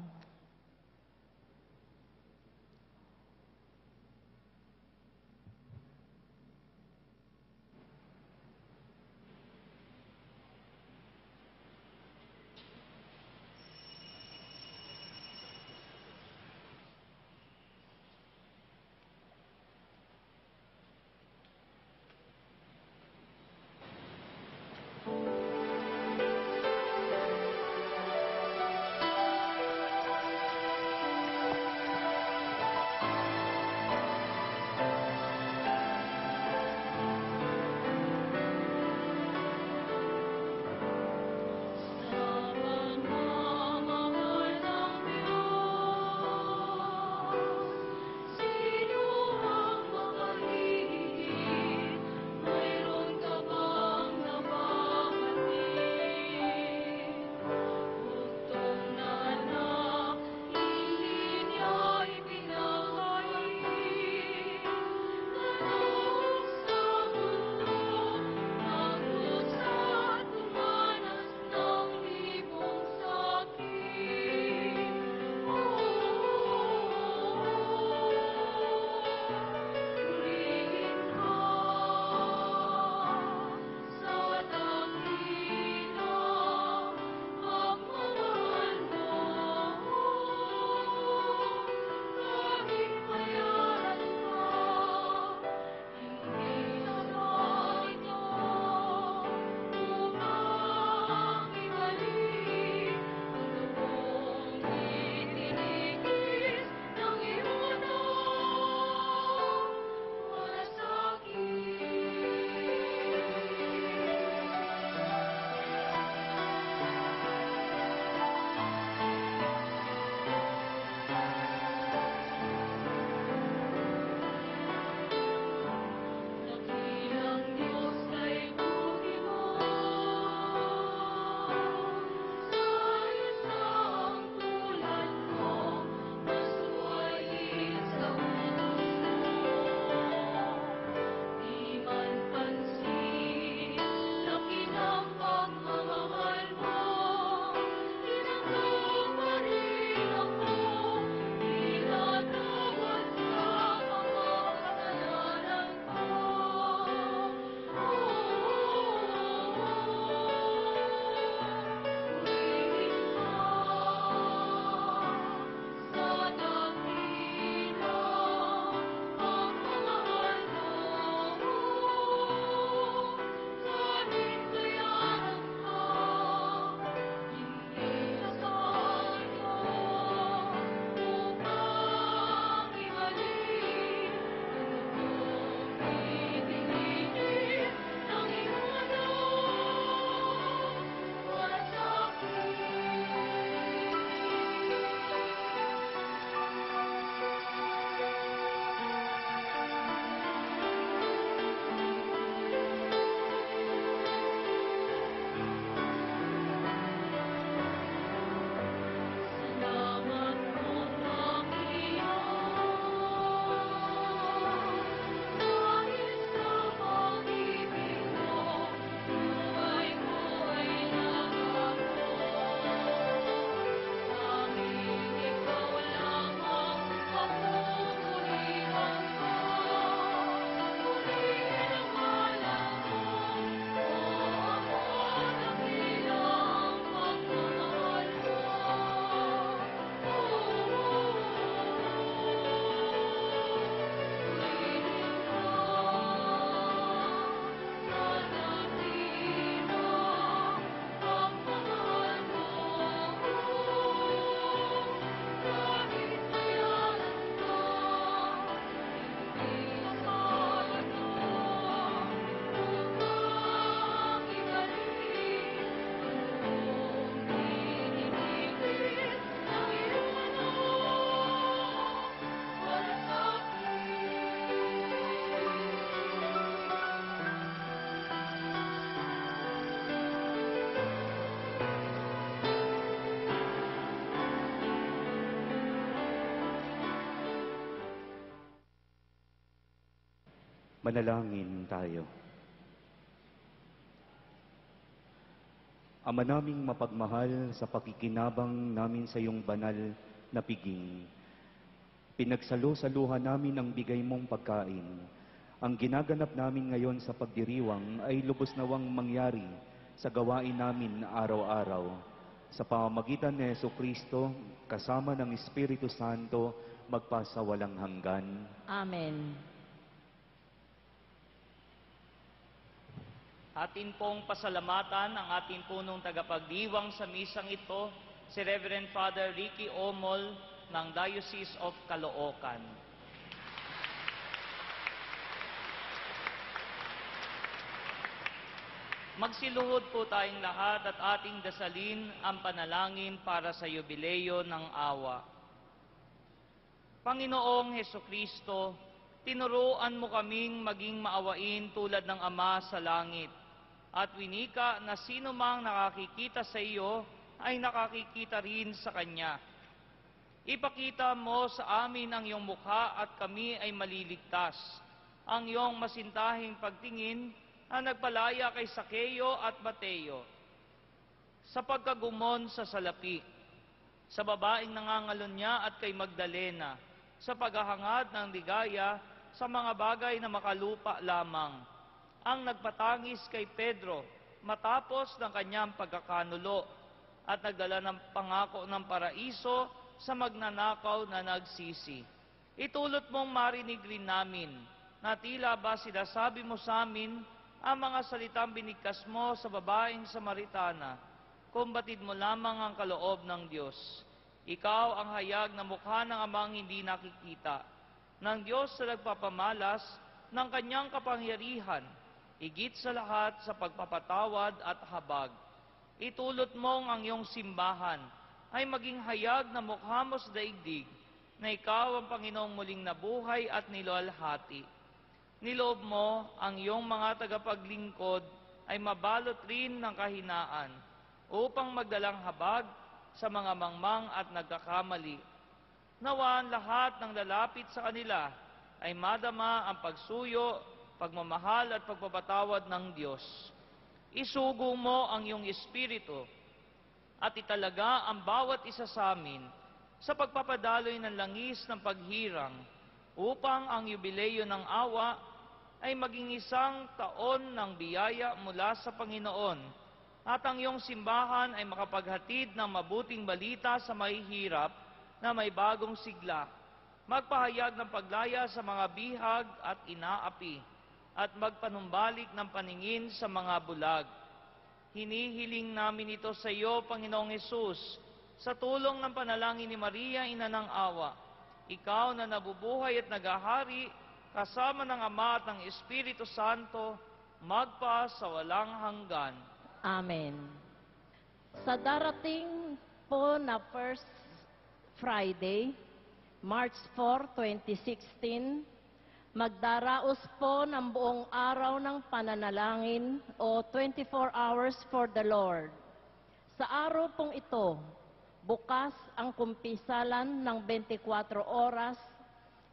Manalangin tayo. Ama naming mapagmahal, sa pakikinabang namin sa iyong banal na piging, pinagsalo-saluhan namin ang bigay mong pagkain. Ang ginaganap namin ngayon sa pagdiriwang ay lubos nawang mangyari sa gawain namin araw-araw. Sa pamamagitan ni Jesucristo, kasama ng Espiritu Santo, magpasawalang hanggan. Amen. Atin pong pasalamatan ang ating punong tagapagdiwang sa misang ito, si Reverend Father Ricky Omol ng Diocese of Caloocan. Magsiluhod po tayong lahat at ating dasalin ang panalangin para sa yubileo ng awa. Panginoong Hesukristo, tinuruan mo kaming maging maawain tulad ng Ama sa langit. At winika na sino mang nakakikita sa iyo ay nakakikita rin sa Kanya. Ipakita mo sa amin ang iyong mukha at kami ay maliligtas. Ang iyong masintahing pagtingin ang nagpalaya kay Sakeo at Mateo sa pagkagumon sa salapi, sa babaeng nangangalon niya at kay Magdalena, sa paghahangad ng ligaya sa mga bagay na makalupa lamang, ang nagpatangis kay Pedro matapos ng kanyang pagkakanulo at nagdala ng pangako ng paraiso sa magnanakaw na nagsisi. Itulot mong marinig rin namin na tila ba sinasabi mo sa amin ang mga salitang binigkas mo sa babaeng Samaritana, kung batid mo lamang ang kaloob ng Diyos. Ikaw ang hayag na mukha ng amang hindi nakikita, ng Diyos na nagpapamalas ng kanyang kapangyarihan, higit sa lahat sa pagpapatawad at habag. Itulot mong ang iyong simbahan ay maging hayag na mukha mo sa daigdig, na ikaw ang Panginoong muling nabuhay at niluwalhati. Niloob mo ang iyong mga tagapaglingkod ay mabalot rin ng kahinaan upang magdalang habag sa mga mangmang at nagkakamali. Nawaan lahat ng lalapit sa kanila ay madama ang pagsuyo, pagmamahal at pagpapatawad ng Diyos. Isugo mo ang iyong espiritu at italaga ang bawat isa sa amin sa pagpapadaloy ng langis ng paghirang upang ang yubileo ng awa ay maging isang taon ng biyaya mula sa Panginoon at ang iyong simbahan ay makapaghatid ng mabuting balita sa mahihirap na may bagong sigla, magpahayag ng paglaya sa mga bihag at inaapi, at magpanumbalik ng paningin sa mga bulag. Hinihiling namin ito sa iyo, Panginoong Hesus, sa tulong ng panalangin ni Maria, Ina ng Awa, ikaw na nabubuhay at nagahari, kasama ng Ama at ng Espiritu Santo, magpa sa walang hanggan. Amen. Sa darating po na First Friday, March 4, 2016, magdaraos po ng buong araw ng pananalangin o 24 hours for the Lord. Sa araw pong ito, bukas ang kumpisalan ng 24 oras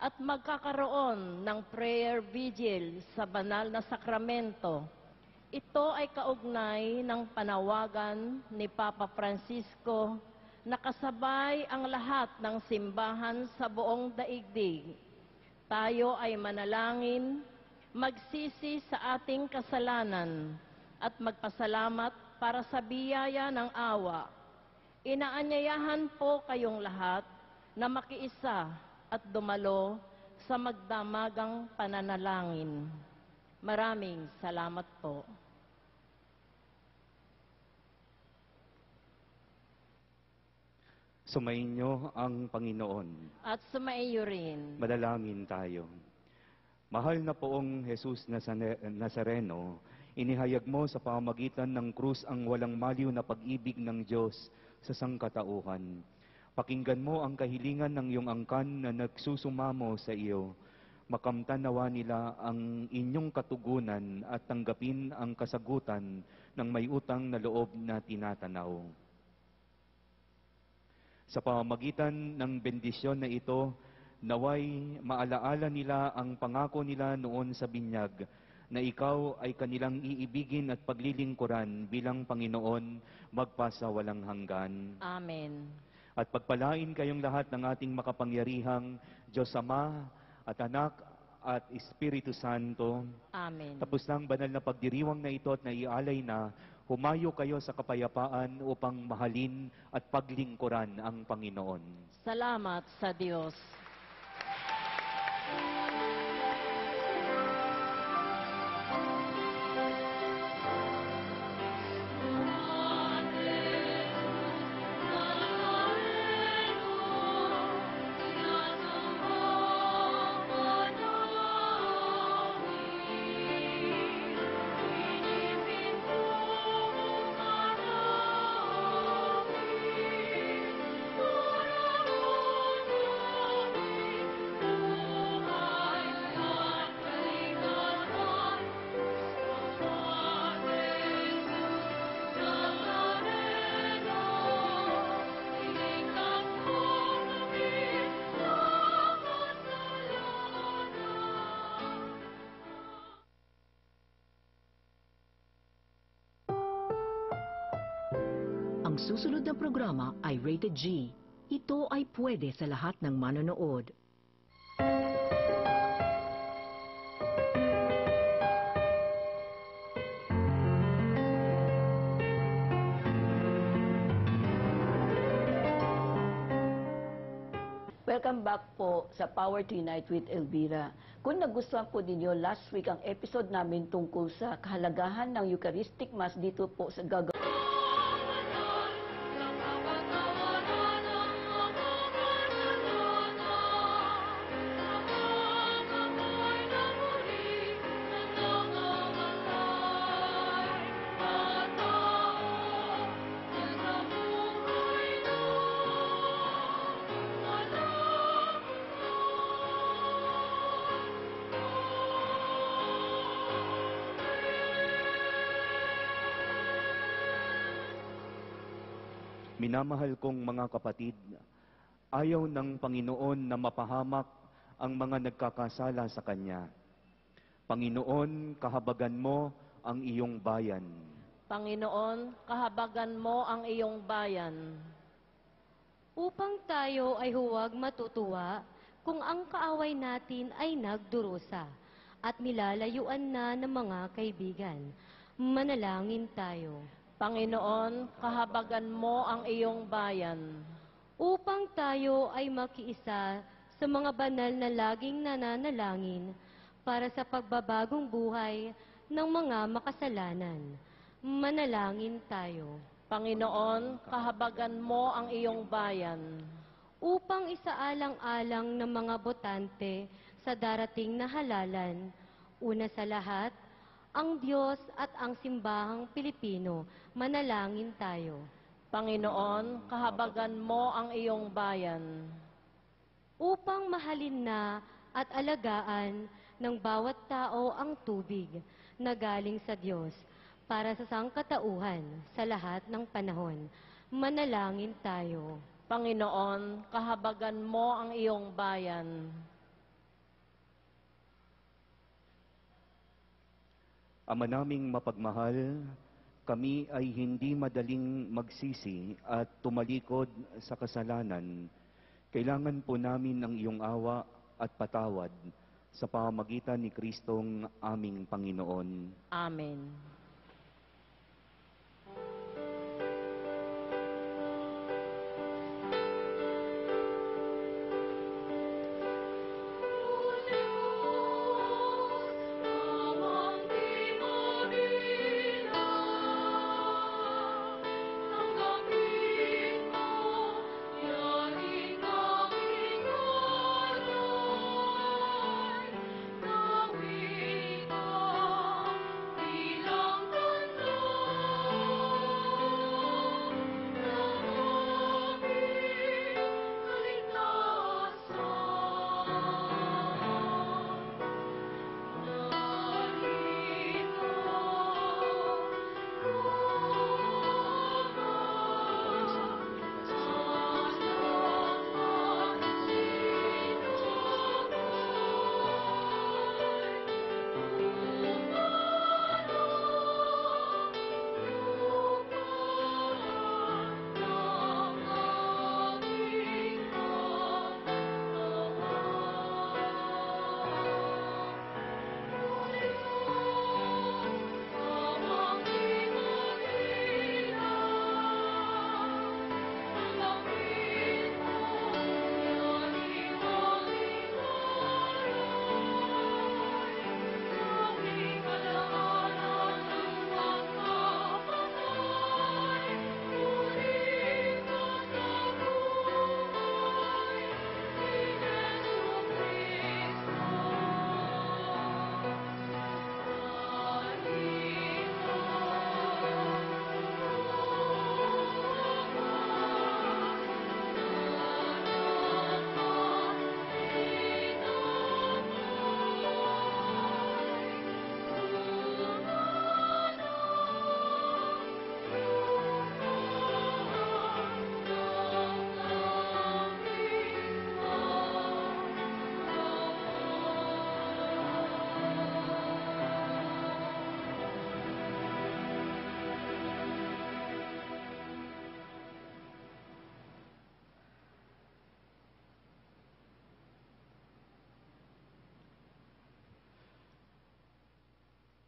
at magkakaroon ng prayer vigil sa banal na sakramento. Ito ay kaugnay ng panawagan ni Papa Francisco na kasabay ang lahat ng simbahan sa buong daigdig. Tayo ay manalangin, magsisi sa ating kasalanan at magpasalamat para sa biyaya ng awa. Inaanyayahan po kayong lahat na makiisa at dumalo sa magdamagang pananalangin. Maraming salamat po. Sumainyo ang Panginoon. At sumaiyo rin. Madalangin tayo. Mahal na poong Jesus Nazareno, inihayag mo sa pamamagitan ng krus ang walang maliw na pag-ibig ng Diyos sa sangkatauhan. Pakinggan mo ang kahilingan ng iyong angkan na nagsusumamo sa iyo. Makamtan nawa nila ang inyong katugunan at tanggapin ang kasagutan ng may utang na loob na tinatanaw. Sa pamamagitan ng bendisyon na ito, Naway maalaala nila ang pangako nila noon sa binyag na ikaw ay kanilang iibigin at paglilingkuran bilang Panginoon magpasawalang hanggan. Amen. At pagpalain kayong lahat ng ating makapangyarihang Diyos Ama at Anak at Espiritu Santo. Amen. Tapos na ang banal na pagdiriwang na ito at naialay na, humayo kayo sa kapayapaan upang mahalin at paglingkuran ang Panginoon. Salamat sa Diyos. Ang susunod na programa ay rated G. Ito ay pwede sa lahat ng manonood. Welcome back po sa Power to Unite with Elvira. Kung nagustuhan po ninyo last week ang episode namin tungkol sa kahalagahan ng Eucharistic Mass dito po sa gagawin. Minamahal kong mga kapatid, ayaw ng Panginoon na mapahamak ang mga nagkakasala sa Kanya. Panginoon, kahabagan mo ang iyong bayan. Panginoon, kahabagan mo ang iyong bayan. Upang tayo ay huwag matutuwa kung ang kaaway natin ay nagdurusa at nilalayuan na ng mga kaibigan. Manalangin tayo. Panginoon, kahabagan mo ang iyong bayan. Upang tayo ay makiisa sa mga banal na laging nananalangin para sa pagbabagong buhay ng mga makasalanan. Manalangin tayo. Panginoon, kahabagan mo ang iyong bayan. Upang isaalang-alang ng mga botante sa darating na halalan, una sa lahat, ang Diyos at ang simbahang Pilipino, manalangin tayo. Panginoon, kahabagan mo ang iyong bayan. Upang mahalin na at alagaan ng bawat tao ang tubig na galing sa Diyos para sa sangkatauhan sa lahat ng panahon, manalangin tayo. Panginoon, kahabagan mo ang iyong bayan. Ama naming mapagmahal, kami ay hindi madaling magsisi at tumalikod sa kasalanan. Kailangan po namin ang iyong awa at patawad sa pamamagitan ni Kristong aming Panginoon. Amen. Bilang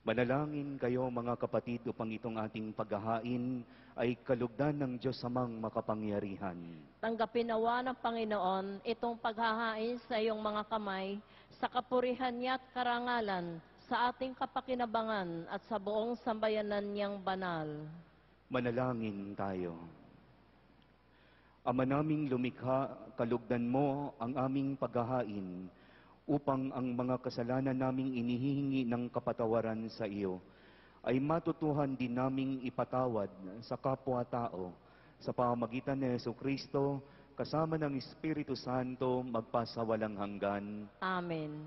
Manalangin kayo mga kapatid upang itong ating paghahain ay kalugdan ng Diyos Amang makapangyarihan. Tanggapin nawa ng Panginoon itong paghahain sa iyong mga kamay sa kapurihan niya at karangalan sa ating kapakinabangan at sa buong sambayanan niyang banal. Manalangin tayo. Ama naming lumikha, kalugdan mo ang aming paghahain upang ang mga kasalanan naming inihihingi ng kapatawaran sa iyo ay matutuhan din naming ipatawad sa kapwa-tao sa pamamagitan ni Jesucristo kasama ng Espiritu Santo magpasawalang hanggan. Amen.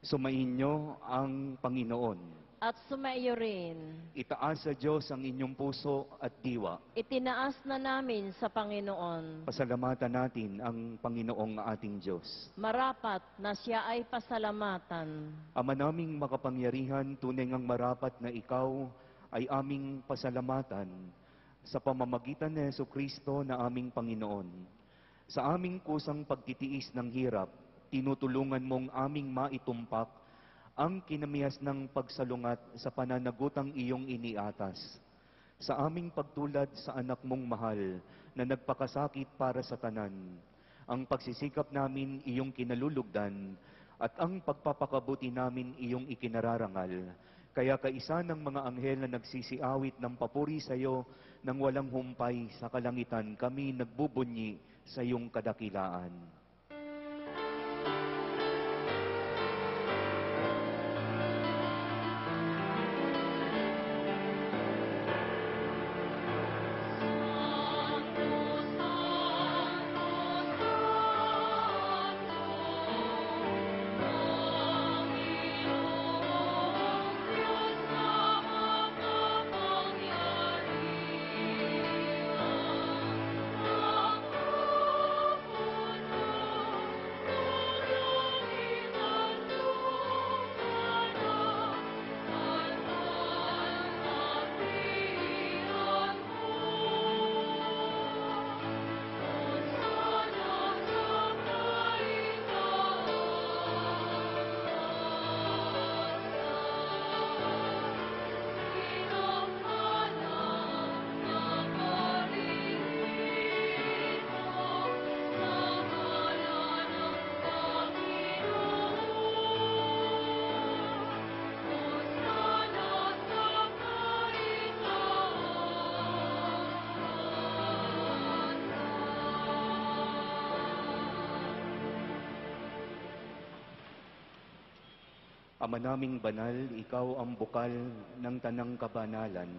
Sumainyo ang Panginoon. At sumaiyo rin. Itaas sa Diyos ang inyong puso at diwa. Itinaas na namin sa Panginoon. Pasalamatan natin ang Panginoong ating Diyos. Marapat na siya ay pasalamatan. Ama naming makapangyarihan, tunay ngang marapat na ikaw ay aming pasalamatan sa pamamagitan ni Jesucristo na aming Panginoon. Sa aming kusang pagtitiis ng hirap, tinutulungan mong aming maitumpak ang kinamihas ng pagsalungat sa pananagutang iyong iniatas. Sa aming pagtulad sa anak mong mahal na nagpakasakit para sa tanan, ang pagsisikap namin iyong kinalulugdan at ang pagpapakabuti namin iyong ikinararangal. Kaya kaisa ng mga anghel na nagsisiawit ng papuri sa iyo nang walang humpay sa kalangitan, kami nagbubunyi sa iyong kadakilaan. Ama naming banal, ikaw ang bukal ng tanang kabanalan.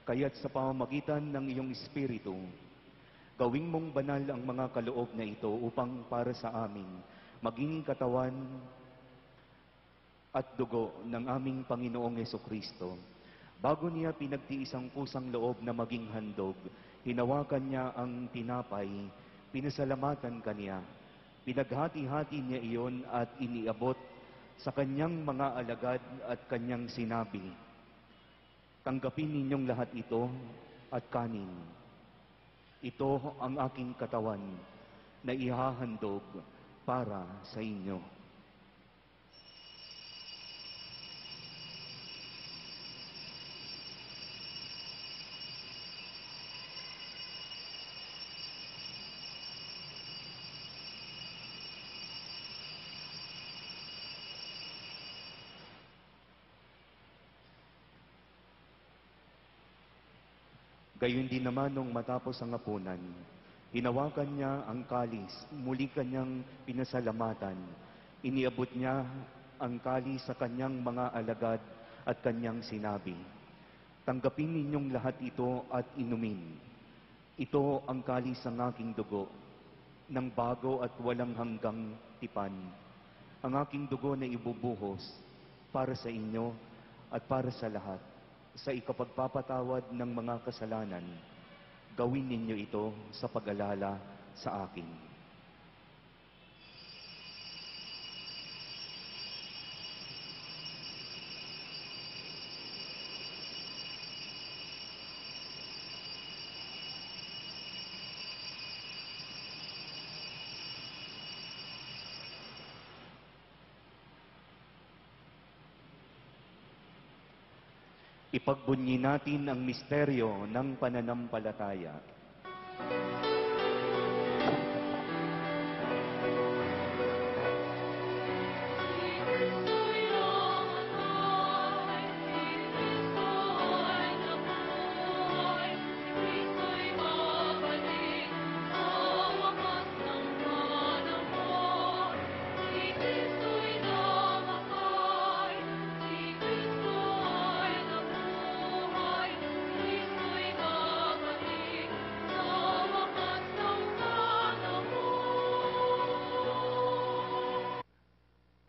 Kaya't sa pamamagitan ng iyong Espiritu, gawing mong banal ang mga kaloob na ito upang para sa amin maging katawan at dugo ng aming Panginoong Jesucristo. Bago niya pinagtiis ang pusang loob na maging handog, hinawakan niya ang tinapay, pinasalamatan kaniya, pinaghati-hati niya iyon at iniabot sa kanyang mga alagad at kanyang sinabi, "Tanggapin ninyong lahat ito at kanin. Ito ang aking katawan na ihahandog para sa inyo." Gayon din naman nung matapos ang hapunan, hinawakan niya ang kalis, muli kanyang pinasalamatan. Iniabot niya ang kalis sa kanyang mga alagad at kanyang sinabi, "Tanggapin ninyong lahat ito at inumin. Ito ang kalis ng aking dugo, ng bago at walang hanggang tipan. Ang aking dugo na ibubuhos para sa inyo at para sa lahat, sa ikapagpapatawad ng mga kasalanan. Gawin ninyo ito sa pag-alala sa akin." Ipagbunyi natin ang misteryo ng pananampalataya.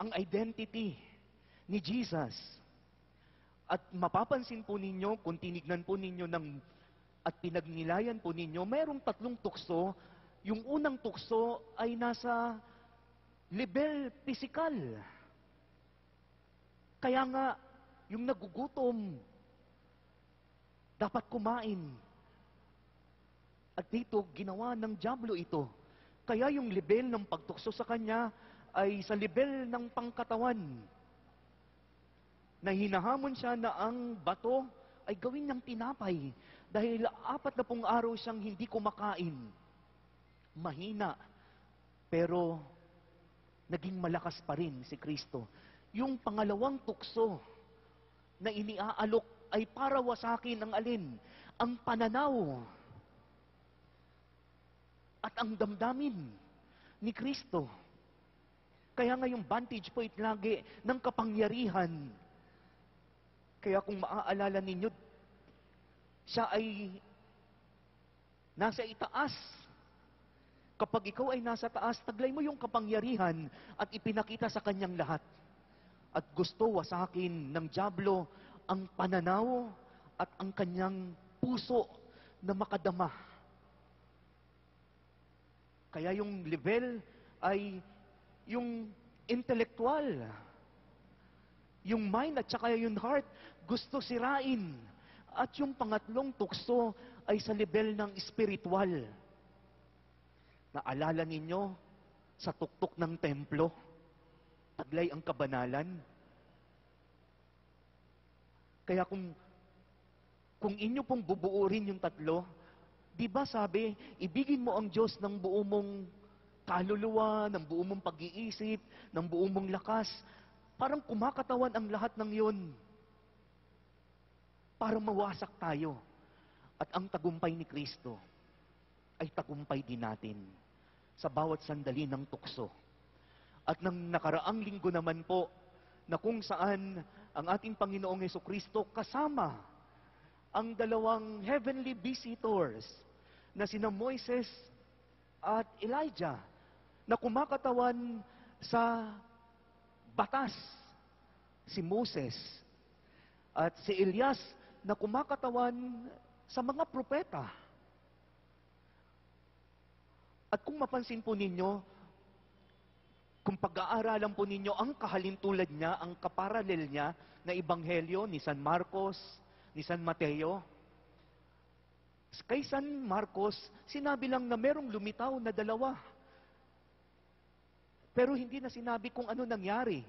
Ang identity ni Jesus. At mapapansin po ninyo, kung tinignan po ninyo at pinagnilayan po ninyo, mayroong 3 tukso. Yung unang tukso ay nasa level pisikal. Kaya nga, yung nagugutom, dapat kumain. At dito, ginawa ng dyablo ito. Kaya yung level ng pagtukso sa kanya ay sa level ng pangkatawan. Na hinahamon siya na ang bato ay gawin niyang tinapay. Dahil 40 araw siyang hindi kumakain. Mahina. Pero naging malakas pa rin si Kristo. Yung pangalawang tukso na iniaalok ay para wasakin ang alin? Ang pananaw at ang damdamin ni Kristo. Kaya nga yung vantage point lagi ng kapangyarihan. Kaya kung maaalala ninyo, siya ay nasa itaas. Kapag ikaw ay nasa taas, taglay mo yung kapangyarihan at ipinakita sa kanyang lahat. At gusto wasakin ng dyablo ang pananaw at ang kanyang puso na makadama. Kaya yung level ay yung intellectual, yung mind at saka yung heart, gusto sirain. At yung pangatlong tukso ay sa level ng spiritual. Naalala ninyo sa tuktok ng templo, taglay ang kabanalan. Kaya kung inyo pong bubuurin yung 3, di ba sabi, ibigin mo ang Diyos ng buo mong kaluluwa, ng buo mong pag-iisip, ng buo mong lakas. Parang kumakatawan ang lahat ng yun. Para mawasak tayo. At ang tagumpay ni Kristo ay tagumpay din natin sa bawat sandali ng tukso. At nang nakaraang linggo naman po, na kung saan ang ating Panginoong Hesukristo kasama ang 2 heavenly visitors na sina Moises at Elijah, na kumakatawan sa batas, si Moses, at si Elias na kumakatawan sa mga propeta. At kung mapansin po ninyo, kung pag-aaralan po ninyo ang kahalintulad niya, ang kaparalel niya na ebanghelyo ni San Marcos, ni San Mateo, kay San Marcos, sinabi lang na merong lumitaw na 2. Pero hindi na sinabi kung ano nangyari.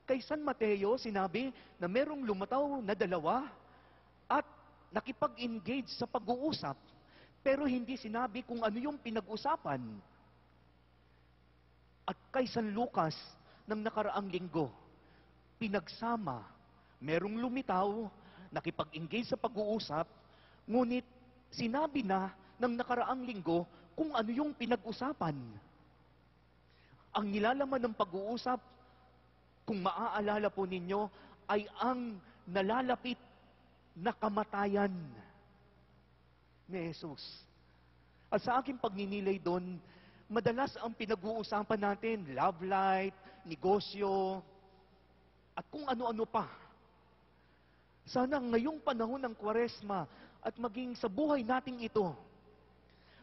Kay San Mateo, sinabi na merong lumitaw na 2 at nakipag-engage sa pag-uusap. Pero hindi sinabi kung ano yung pinag-usapan. At kay San Lucas, ng nakaraang linggo, pinagsama, merong lumitaw, nakipag-engage sa pag-uusap, ngunit sinabi na ng nakaraang linggo kung ano yung pinag-usapan. Ang nilalaman ng pag-uusap, kung maaalala po ninyo, ay ang nalalapit na kamatayan ni Jesus. At sa aking pagninilay doon, madalas ang pinag-uusapan natin, love life, negosyo, at kung ano-ano pa. Sana ngayong panahon ng Kwaresma at maging sa buhay nating ito,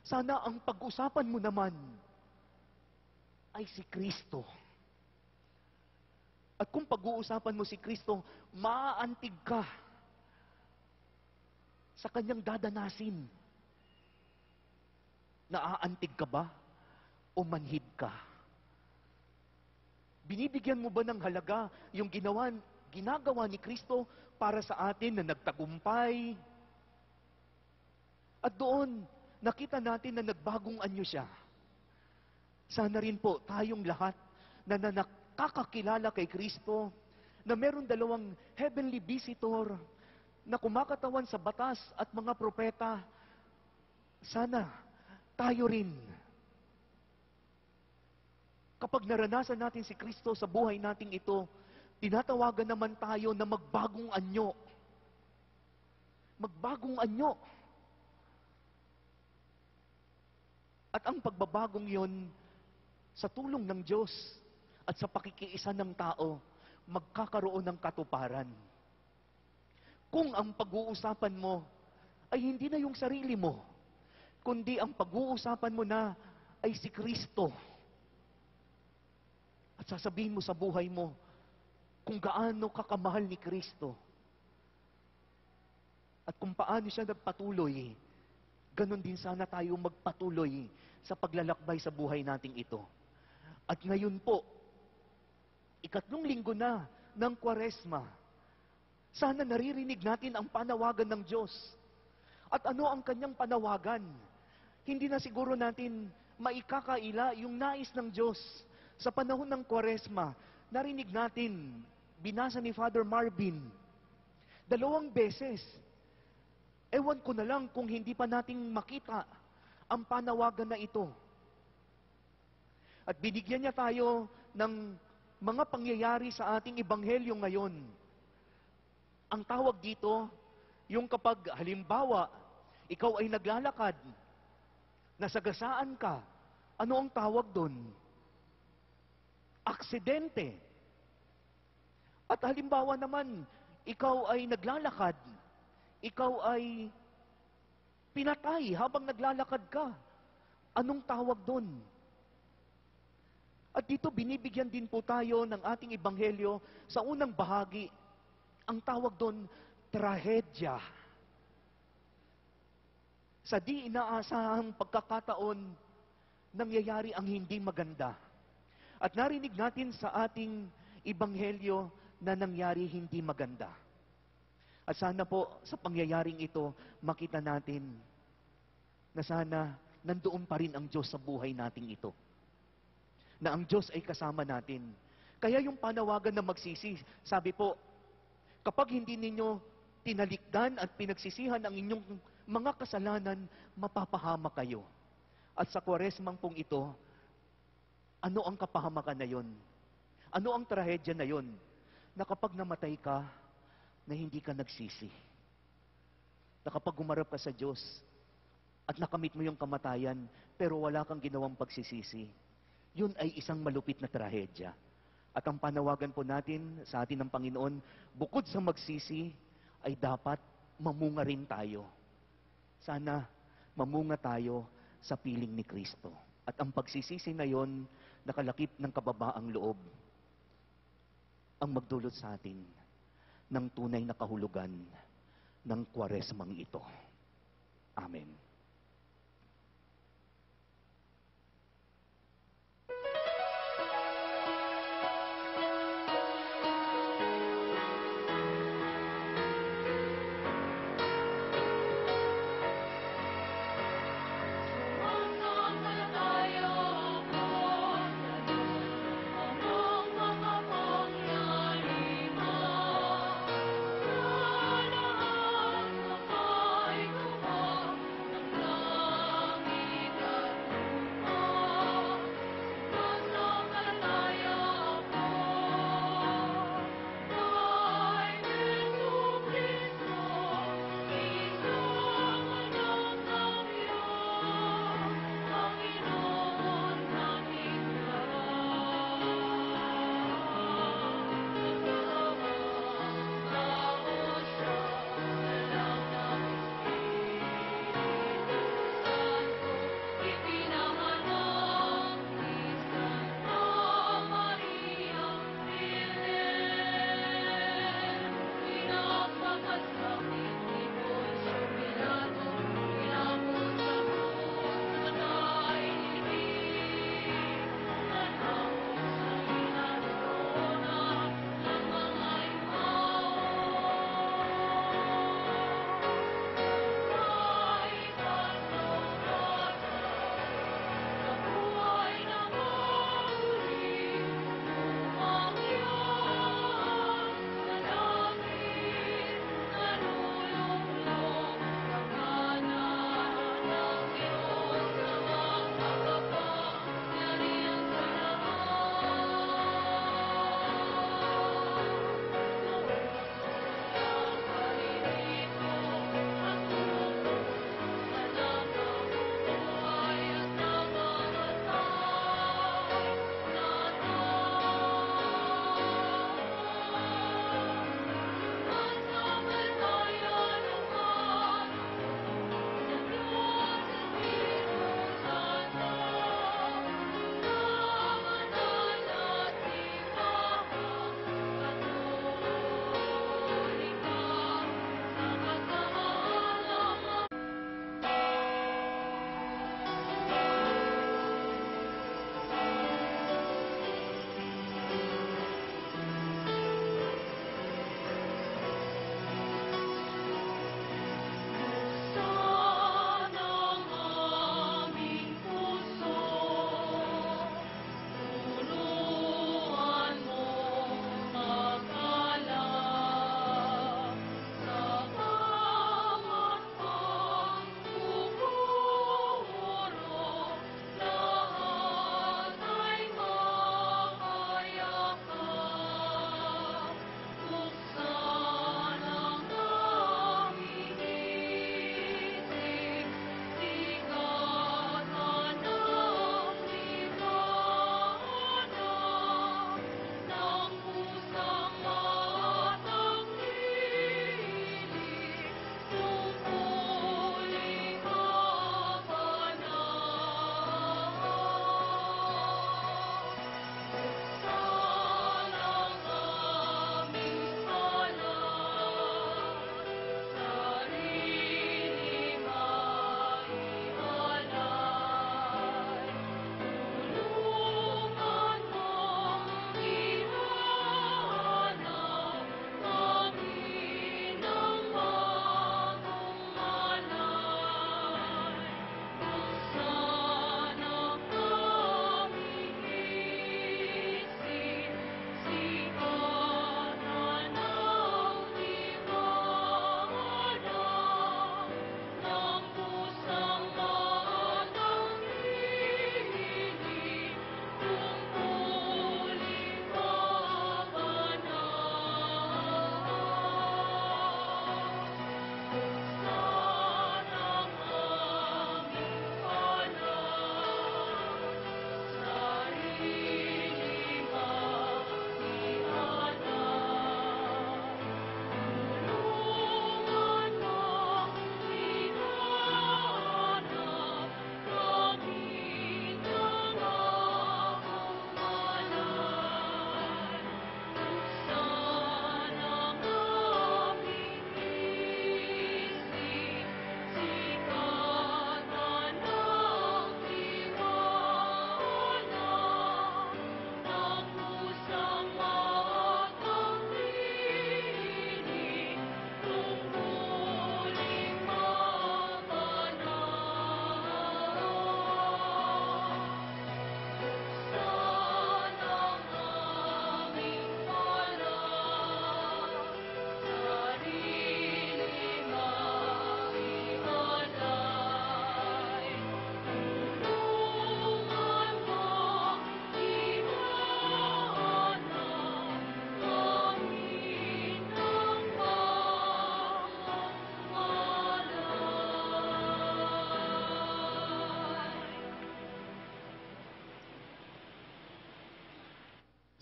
sana ang pag-usapan mo naman ay si Kristo. At kung pag-uusapan mo si Kristo, maaantig ka sa kanyang dadanasin. Naaantig ka ba o manhid ka? Binibigyan mo ba ng halaga yung ginagawa ni Kristo para sa atin na nagtagumpay. At doon, nakita natin na nagbagong anyo siya. Sana rin po tayong lahat na nakakakilala kay Kristo, na meron dalawang heavenly visitor na kumakatawan sa batas at mga propeta, sana tayo rin. Kapag naranasan natin si Kristo sa buhay nating ito, tinatawagan naman tayo na magbagong anyo. Magbagong anyo. At ang pagbabagong yon, sa tulong ng Diyos at sa pakikiisa ng tao, magkakaroon ng katuparan. Kung ang pag-uusapan mo ay hindi na yung sarili mo, kundi ang pag-uusapan mo na ay si Kristo. At sasabihin mo sa buhay mo kung gaano kakamahal ni Kristo. At kung paano siya nagpatuloy, ganon din sana tayo magpatuloy sa paglalakbay sa buhay nating ito. At ngayon po, 3 linggo na ng Kwaresma, sana naririnig natin ang panawagan ng Diyos. At ano ang kanyang panawagan? Hindi na siguro natin maikakaila yung nais ng Diyos. Sa panahon ng Kwaresma, narinig natin, binasa ni Father Marvin, 2 beses. Ewan ko na lang kung hindi pa nating makita ang panawagan na ito. At binigyan niya tayo ng mga pangyayari sa ating ebanghelyo ngayon. Ang tawag dito, yung kapag halimbawa, ikaw ay naglalakad, nasagasaan ka, ano ang tawag doon? Aksidente. At halimbawa naman, ikaw ay naglalakad, ikaw ay pinatay habang naglalakad ka. Anong tawag doon? At dito binibigyan din po tayo ng ating ebanghelyo sa unang bahagi. Ang tawag doon, trahedya. Sa di inaasahang pagkakataon, nangyayari ang hindi maganda. At narinig natin sa ating ebanghelyo na nangyari hindi maganda. At sana po sa pangyayaring ito, makita natin na sana nandoon pa rin ang Diyos sa buhay nating ito. Na ang Diyos ay kasama natin. Kaya yung panawagan na magsisi, sabi po, kapag hindi ninyo tinalikdan at pinagsisihan ang inyong mga kasalanan, mapapahama kayo. At sa Kwaresmang pong ito, ano ang kapahamakan na yon? Ano ang trahedya na yon? Na kapag namatay ka, na hindi ka nagsisi. Na kapag gumarap ka sa Diyos, at nakamit mo yung kamatayan, pero wala kang ginawang pagsisisi, yun ay isang malupit na trahedya. At ang panawagan po natin sa atin ng Panginoon, bukod sa magsisi, ay dapat mamunga rin tayo. Sana mamunga tayo sa piling ni Kristo. At ang pagsisisi na yon, nakalakip ng kababaang loob, ang magdulot sa atin ng tunay na kahulugan ng Kwaresmang ito. Amen. Ang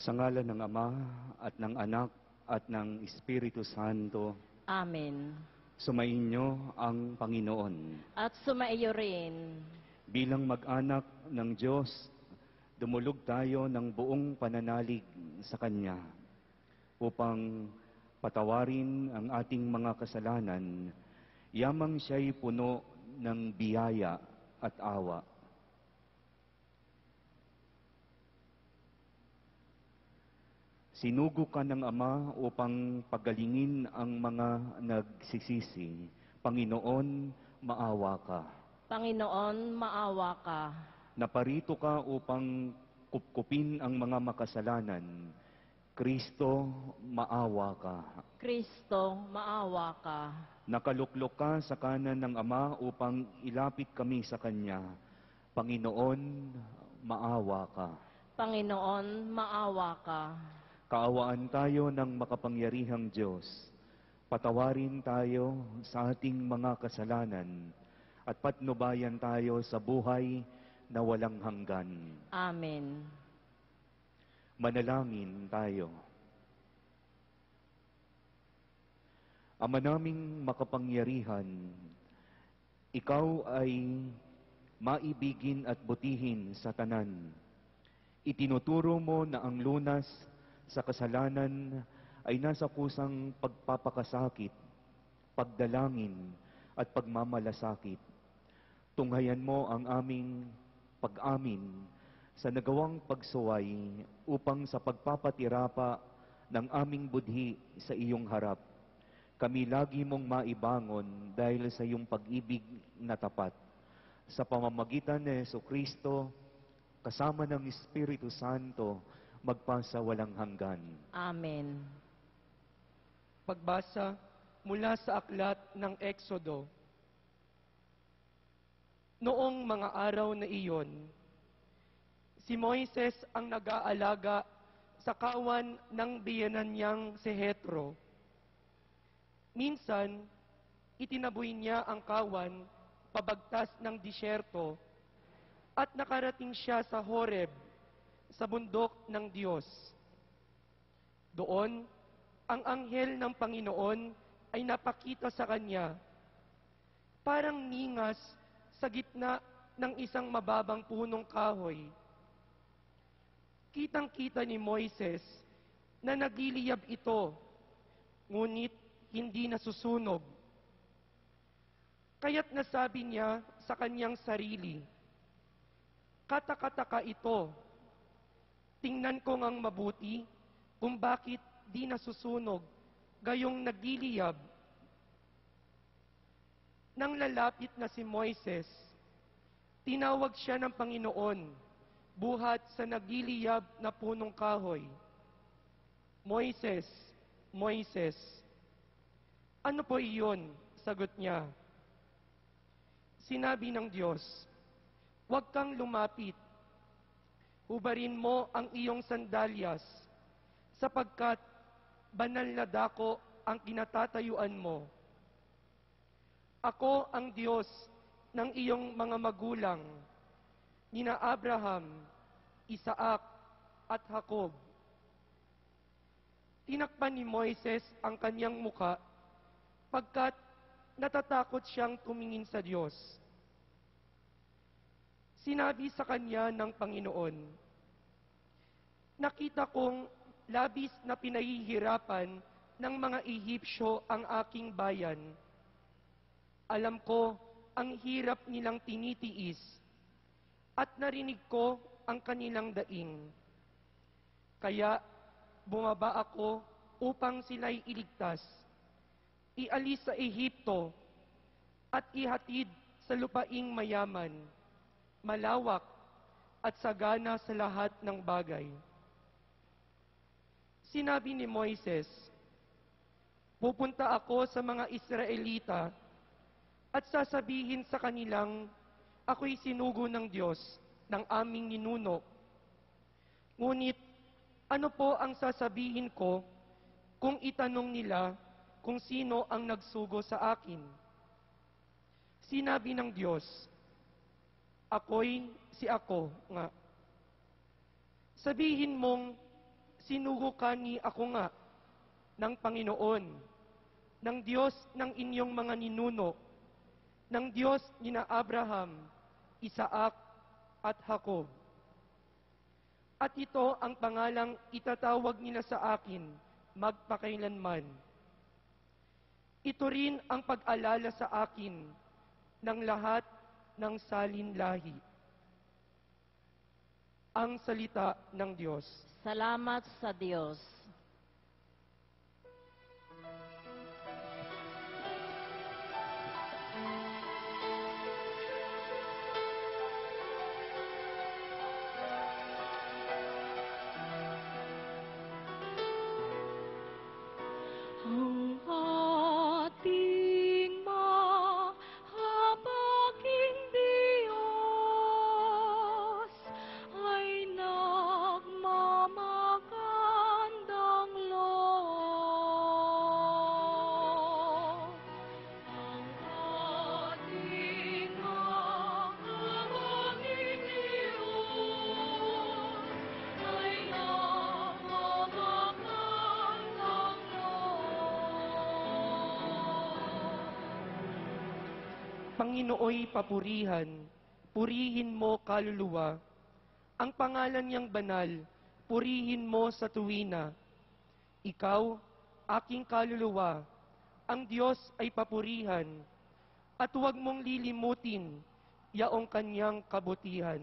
Sa ngalan ng Ama at ng Anak at ng Espiritu Santo, Amen. sumainyo ang Panginoon. At sumaiyo rin. Bilang mag-anak ng Diyos, dumulog tayo ng buong pananalig sa Kanya upang patawarin ang ating mga kasalanan, yamang siya'y puno ng biyaya at awa. Sinugo ka ng Ama upang pagalingin ang mga nagsisisi. Panginoon, maawa ka. Panginoon, maawa ka. Naparito ka upang kupkupin ang mga makasalanan. Kristo, maawa ka. Kristo, maawa ka. Nakaluklok ka sa kanan ng Ama upang ilapit kami sa Kanya. Panginoon, maawa ka. Panginoon, maawa ka. Kaawaan tayo ng makapangyarihang Diyos. Patawarin tayo sa ating mga kasalanan at patnubayan tayo sa buhay na walang hanggan. Amen. Manalangin tayo. Ama naming makapangyarihan, ikaw ay maibigin at butihin sa tanan. Itinuturo mo na ang lunas sa kasalanan ay nasa kusang pagpapakasakit, pagdalangin at pagmamalasakit. Tunghayan mo ang aming pag-amin sa nagawang pagsuway upang sa pagpapatirapa ng aming budhi sa iyong harap, kami lagi mong maibangon dahil sa iyong pag-ibig na tapat. Sa pamamagitan ni Jesucristo, kasama ng Espiritu Santo, magpasa walang hanggan. Amen. Pagbasa mula sa aklat ng Exodo. Noong mga araw na iyon, si Moises ang nag-aalaga sa kawan ng biyenan niyang si Jethro. Minsan, itinaboy niya ang kawan pabagtas ng disyerto at nakarating siya sa Horeb, sa bundok ng Diyos. Doon, ang anghel ng Panginoon ay napakita sa kanya, parang ningas sa gitna ng isang mababang punong kahoy. Kitang-kita ni Moises na nagliliyab ito, ngunit hindi nasusunog. Kaya't nasabi niya sa kanyang sarili, "Katakataka ito. Tingnan ko ngang mabuti kung bakit di nasusunog, gayong nagliliyab." Nang lalapit na si Moises, tinawag siya ng Panginoon buhat sa nagliliyab na punong kahoy. "Moises, Moises." "Ano po iyon?" sagot niya. Sinabi ng Diyos, "Huwag kang lumapit. Hubarin mo ang iyong sandalyas, sapagkat banal na dako ang kinatatayuan mo. Ako ang Diyos ng iyong mga magulang, nina Abraham, Isaac, at Jacob." Tinakpan ni Moises ang kanyang muka, pagkat natatakot siyang tumingin sa Diyos. Sinabi sa kanya ng Panginoon, "Nakita kong labis na pinahihirapan ng mga Ehipsyo ang aking bayan. Alam ko ang hirap nilang tinitiis, at narinig ko ang kanilang daing. Kaya bumaba ako upang sila'y iligtas, ialis sa Ehipto, at ihatid sa lupaing mayaman, malawak, at sagana sa lahat ng bagay." Sinabi ni Moises, "Pupunta ako sa mga Israelita at sasabihin sa kanilang, ako'y sinugo ng Diyos ng aming ninuno. Ngunit ano po ang sasabihin ko kung itanong nila kung sino ang nagsugo sa akin?" Sinabi ng Diyos, "Ako'y si ako nga. Sabihin mong, Sinuhukani ako nga ng Panginoon, ng Diyos ng inyong mga ninuno, ng Diyos ni na Abraham, Isaac at Jacob. At ito ang pangalang itatawag nila sa akin magpakailanman. Ito rin ang pag-alala sa akin ng lahat ng salinlahi. Ang salita ng Diyos. Salamat sa Diyos. Ang ating mahabaging Diyos ay nagmamagandang loob. Ang ating mahabaging Diyos ay nagmamagandang Panginooy papurihan, purihin mo kaluluwa. Ang pangalan niyang banal, purihin mo sa tuwina. Ikaw, aking kaluluwa, ang Diyos ay papurihan, at huwag mong lilimutin yaong kanyang kabutihan.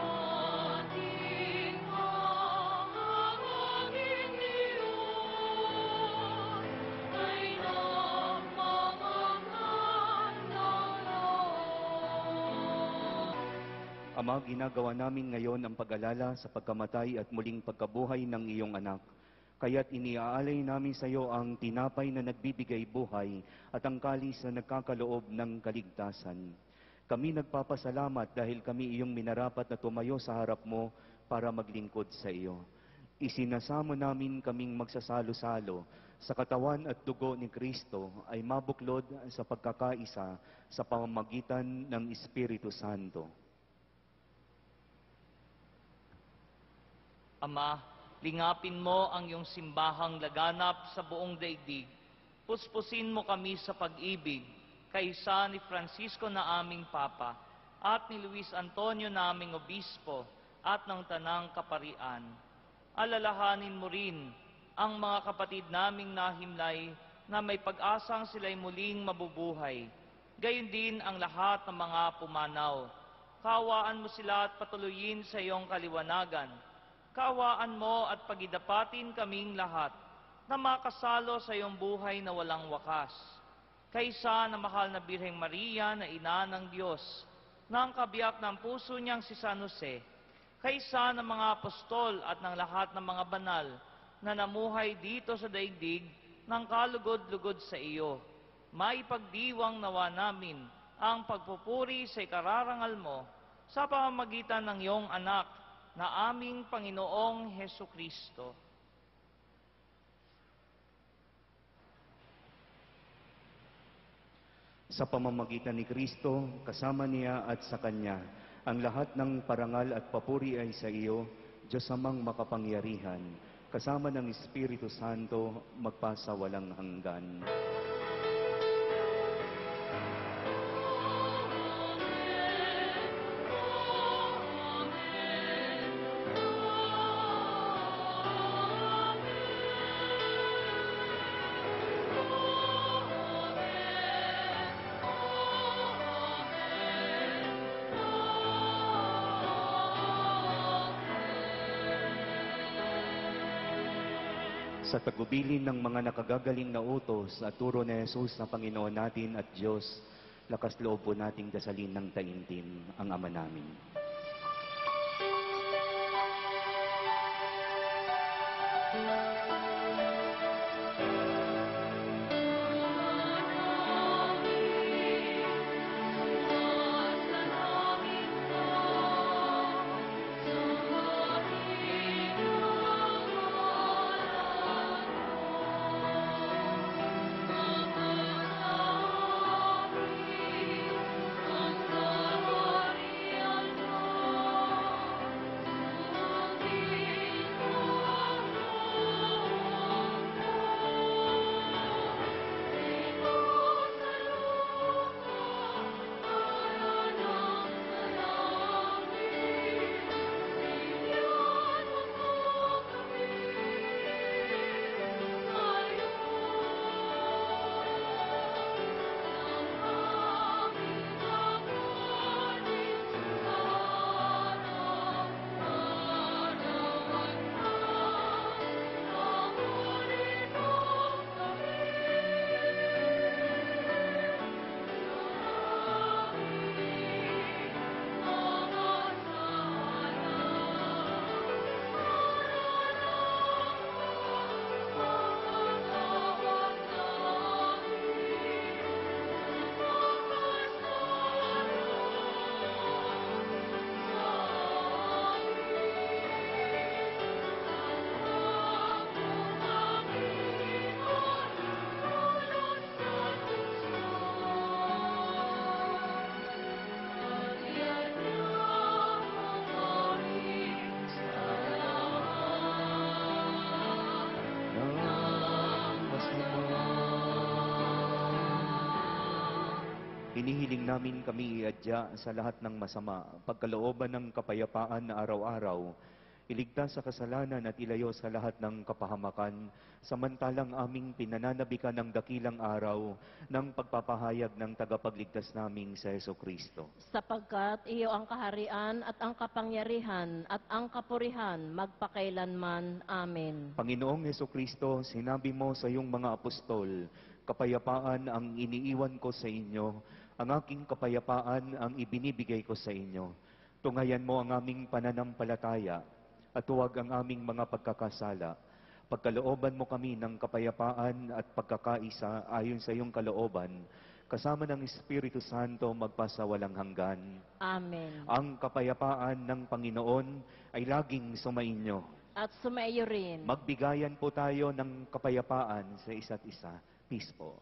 ating mahabaging Diyos ay nagmamagandang loob. Ama, ginagawa namin ngayon ang pag-alala sa pagkamatay at muling pagkabuhay ng iyong anak. Kaya't iniaalay namin sa iyo ang tinapay na nagbibigay buhay at ang kalis na nagkakaloob ng kaligtasan. Kami nagpapasalamat dahil kami iyong minarapat na tumayo sa harap mo para maglingkod sa iyo. Isinasamo namin kaming magsasalo-salo sa katawan at dugo ni Kristo ay mabuklod sa pagkakaisa sa pamamagitan ng Espiritu Santo. Ama, lingapin mo ang iyong simbahang laganap sa buong daigdig. Puspusin mo kami sa pag-ibig, kaysa ni Francisco na aming Papa, at ni Luis Antonio na aming Obispo, at ng Tanang Kaparian. Alalahanin mo rin ang mga kapatid naming nahimlay na may pag-asang sila'y muling mabubuhay. Gayon din ang lahat ng mga pumanaw. Kaawaan mo sila at patuloyin sa iyong kaliwanagan. Kaawaan mo at pagidapatin kaming lahat na makasalo sa iyong buhay na walang wakas. Kaysa na mahal na Birheng Maria na ina ng Diyos, na ang kabiyak ng puso niyang si San Jose, kaysa ng mga apostol at ng lahat ng mga banal na namuhay dito sa daigdig ng kalugod-lugod sa iyo, maipagdiwang nawa namin ang pagpupuri sa ikararangal mo sa pamamagitan ng iyong anak na aming Panginoong Hesukristo. Sa pamamagitan ni Kristo, kasama niya at sa Kanya, ang lahat ng parangal at papuri ay sa iyo, Diyos amang makapangyarihan, kasama ng Espiritu Santo, magpasawalang hanggan. Sa tagubilin ng mga nakagagaling na utos at turo ni Jesus na Panginoon natin at Diyos, lakas loob po nating dasalin ng taimtim ang Ama namin. Ang Hinihiling namin kami iadya sa lahat ng masama, pagkalooban ng kapayapaan na araw-araw, iligtas sa kasalanan at ilayo sa lahat ng kapahamakan, samantalang aming pinananabikan ng dakilang araw ng pagpapahayag ng tagapagligtas naming sa Heso Kristo. Sapagkat iyo ang kaharian at ang kapangyarihan at ang kapurihan magpakailanman. Amen. Panginoong Heso Kristo, sinabi mo sa iyong mga apostol, kapayapaan ang iniiwan ko sa inyo, ang aking kapayapaan ang ibinibigay ko sa inyo. Tungayan mo ang aming pananampalataya at huwag ang aming mga pagkakasala. Pagkalooban mo kami ng kapayapaan at pagkakaisa ayon sa iyong kalooban, kasama ng Espiritu Santo magpasawalang hanggan. Amen. Ang kapayapaan ng Panginoon ay laging sumainyo. At sumaiyo rin. Magbigayan po tayo ng kapayapaan sa isa't isa. Peace po.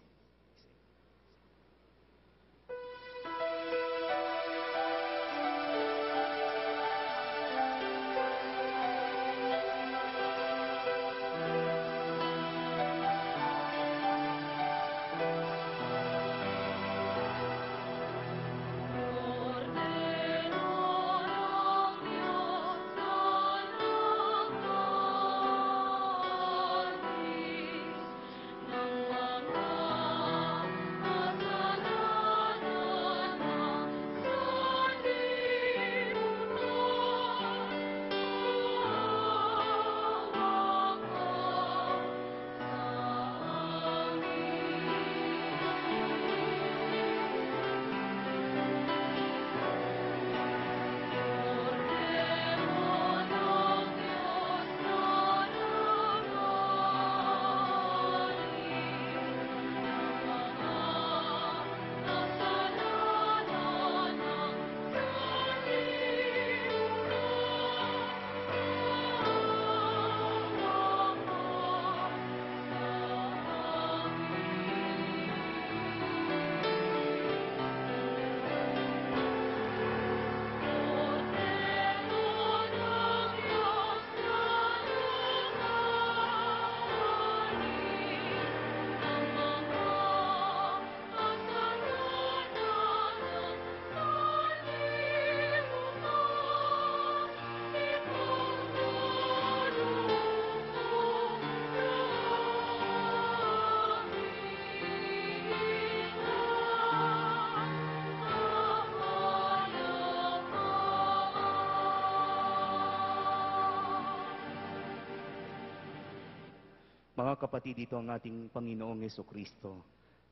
Mga kapatid, ito ang ating Panginoong Jesucristo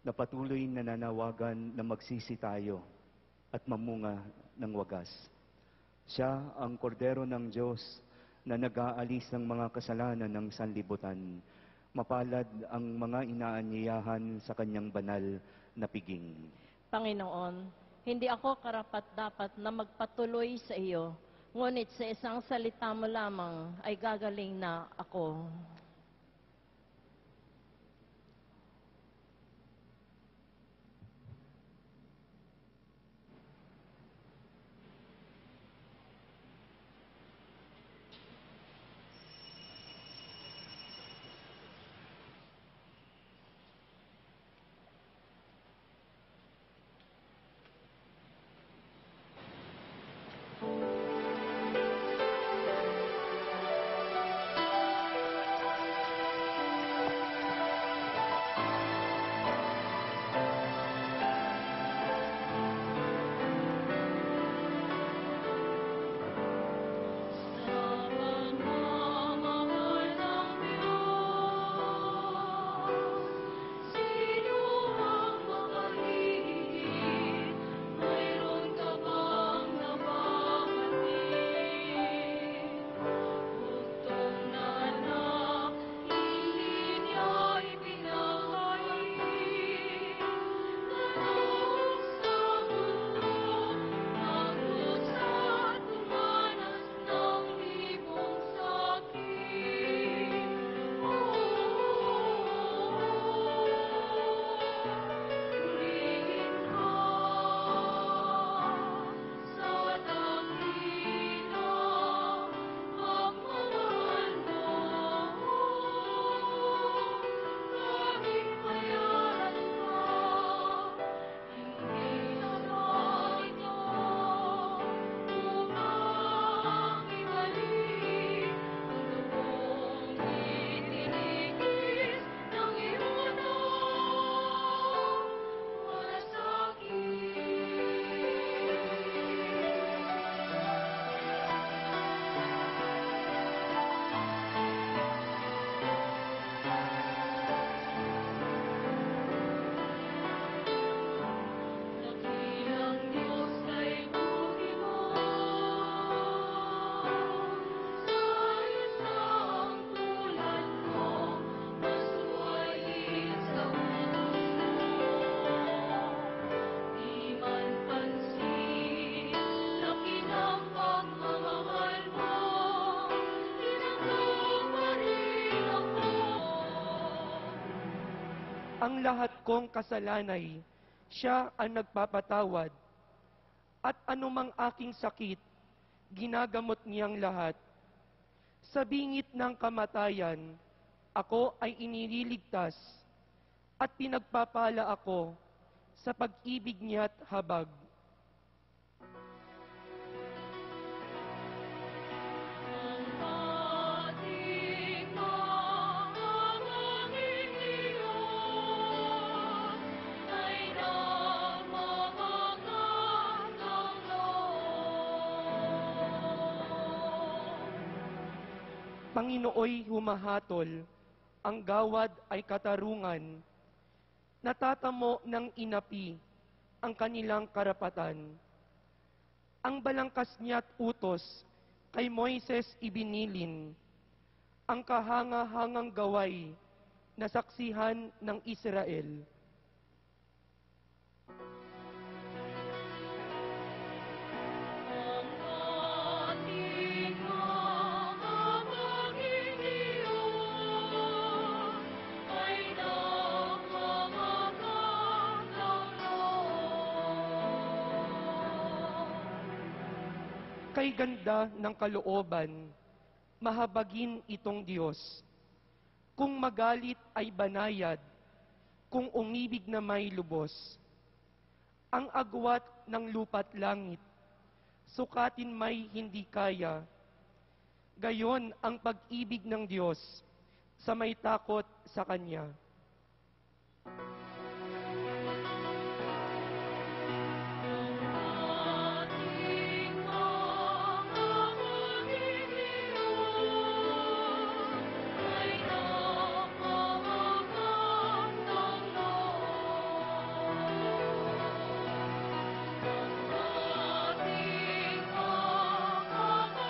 na patuloy na nanawagan na magsisi tayo at mamunga ng wagas. Siya ang kordero ng Diyos na nag-aalis ng mga kasalanan ng sanlibutan. Mapalad ang mga inaanyayahan sa kanyang banal na piging. Panginoon, hindi ako karapat-dapat na magpatuloy sa iyo, ngunit sa isang salita mo lamang ay gagaling na ako. ang lahat kong kasalanay, siya ang nagpapatawad. At anumang aking sakit, ginagamot niyang lahat. Sa bingit ng kamatayan, ako ay inililigtas at pinagpapala ako sa pag-ibig niya't habag. Ating mamamanging Diyos ay namamangan ng Panginooy humahatol, ang gawad ay katarungan, natatamo ng inapi ang kanilang karapatan. Ang balangkas niya't utos kay Moises ibinilin, ang kahanga-hangang gaway na saksihan ng Israel. ating mamamanging Diyos ay namamangan ng Kay ganda ng kalooban, mahabagin itong Diyos. Kung magalit ay banayad, kung umibig na may lubos. Ang agwat ng lupa't langit, sukatin may hindi kaya. Gayon ang pag-ibig ng Diyos sa may takot sa Kanya. ating mamamanging Diyos ay namamangan ng ating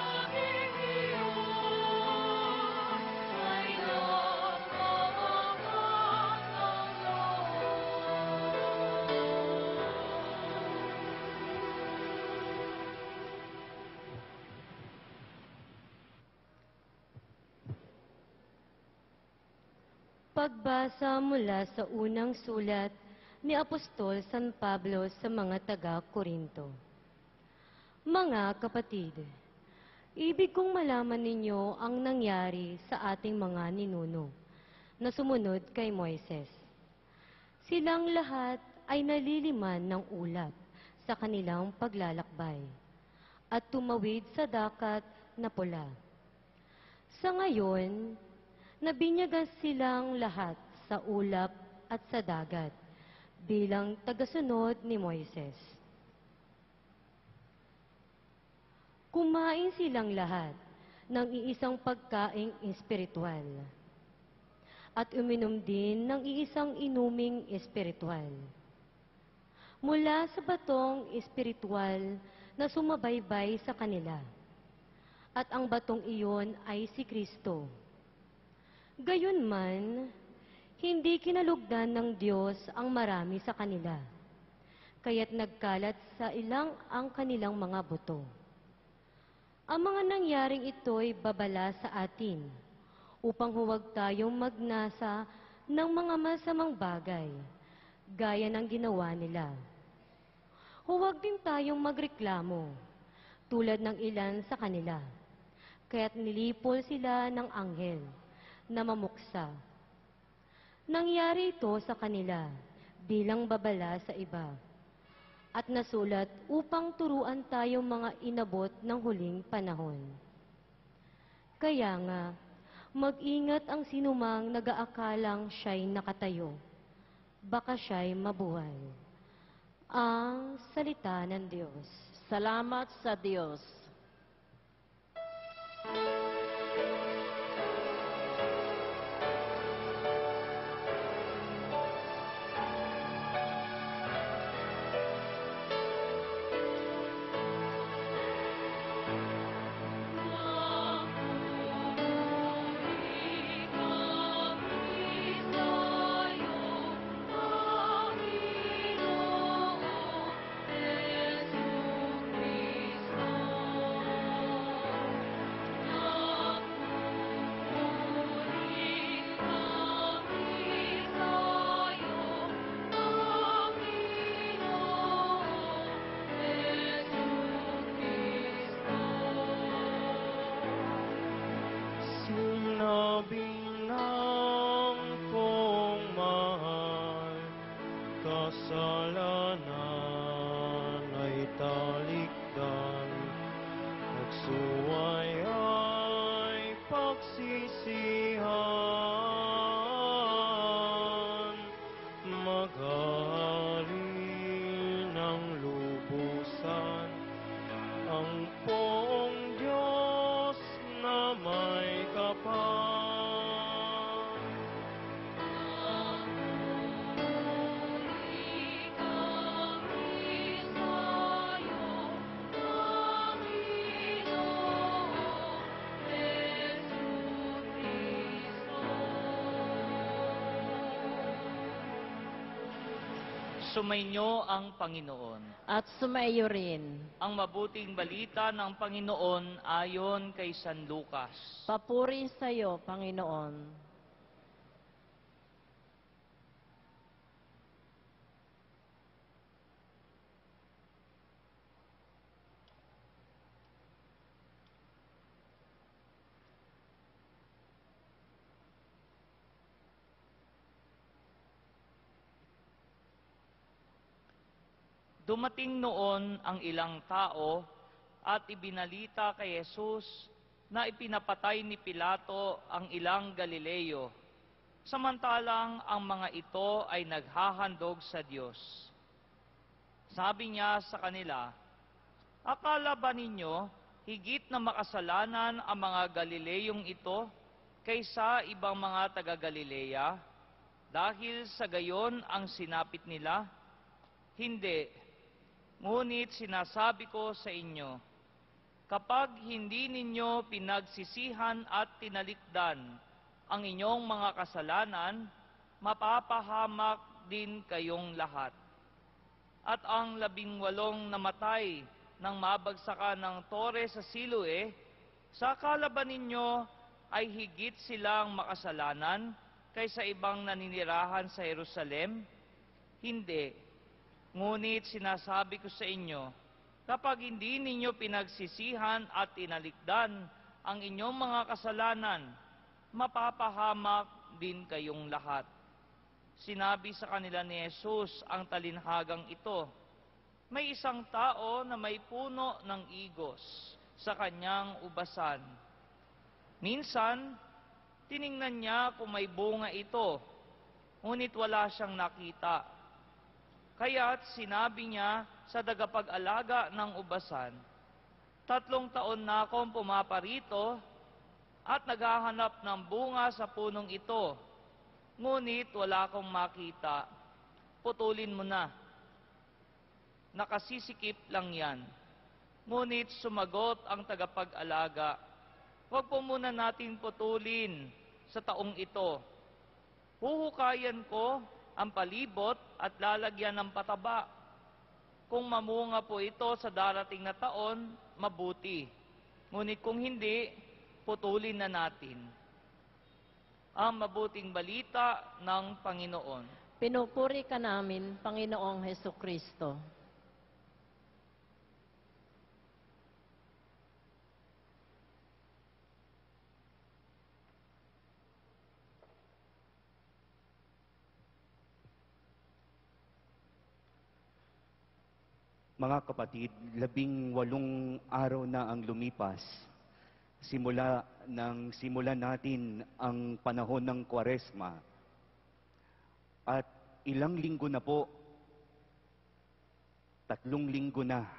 mamamanging Diyos ay namamangan ng Pagbasa mula sa unang sulat ni Apostol San Pablo sa mga taga-Korinto. Mga kapatid, ibig kong malaman ninyo ang nangyari sa ating mga ninuno na sumunod kay Moises. Silang lahat ay naliliman ng ulap sa kanilang paglalakbay at tumawid sa dakat na pula. Sa ngayon, nabinyagan silang lahat sa ulap at sa dagat bilang tagasunod ni Moises. Kumain silang lahat ng iisang pagkaing espiritual at uminom din ng iisang inuming espiritual. Mula sa batong espiritual na sumabaybay sa kanila, at ang batong iyon ay si Kristo. Gayunman, hindi kinalugdan ng Diyos ang marami sa kanila, kaya't nagkalat sa ilang ang kanilang mga buto. Ang mga nangyaring ito'y babala sa atin, upang huwag tayong magnasa ng mga masamang bagay, gaya ng ginawa nila. Huwag din tayong magreklamo, tulad ng ilan sa kanila, kaya't nilipol sila ng anghel na mamuksa. Nangyari ito sa kanila bilang babala sa iba, at nasulat upang turuan tayong mga inabot ng huling panahon. Kaya nga, mag-ingat ang sinumang nag-aakalang siya'y nakatayo, baka siya'y mabuhay. Ang salita ng Diyos. Salamat sa Diyos. Panginoon Jesu Kristo. kasalanan ay talikdan, magsuway ay pagsisihan, maghari ng lubusan ang poong Diyos na may kapal. Sumainyo ang Panginoon. At sumaiyo rin. Ang mabuting balita ng Panginoon ayon kay San Lucas. Papuri sa iyo, Panginoon. Dumating noon ang ilang tao at ibinalita kay Jesus na ipinapatay ni Pilato ang ilang Galileo, samantalang ang mga ito ay naghahandog sa Diyos. Sabi niya sa kanila, "Akala ba ninyo higit na makasalanan ang mga Galileyong ito kaysa ibang mga taga-Galilea dahil sa gayon ang sinapit nila? Hindi. Ngunit sinasabi ko sa inyo, kapag hindi ninyo pinagsisihan at tinalikdan ang inyong mga kasalanan, mapapahamak din kayong lahat. At ang 18 namatay nang mabagsakan ng tore sa Siloe, sa akala ba ninyo ay higit silang makasalanan kaysa ibang naninirahan sa Jerusalem? Hindi. Ngunit sinasabi ko sa inyo, kapag hindi ninyo pinagsisihan at tinalikdan ang inyong mga kasalanan, mapapahamak din kayong lahat." Sinabi sa kanila ni Jesus ang talinhagang ito, "May isang tao na may puno ng igos sa kanyang ubasan. Minsan, tiningnan niya kung may bunga ito, ngunit wala siyang nakita. Kaya't sinabi niya sa tagapag-alaga ng ubasan, 3 taon na akong pumaparito at naghahanap ng bunga sa punong ito, ngunit wala akong makita. Putulin mo na. Nakasisikip lang yan." Ngunit sumagot ang tagapag-alaga, "Huwag po muna natin putulin sa taong ito. Huhukayan ko ang palibot at lalagyan ng pataba. Kung mamunga po ito sa darating na taon, mabuti. Ngunit kung hindi, putulin na natin." Ang mabuting balita ng Panginoon. Pinupuri ka namin, Panginoong Hesukristo. Mga kapatid, 18 araw na ang lumipas. Simulan natin ang panahon ng Kwaresma. At ilang linggo na po, 3 linggo na.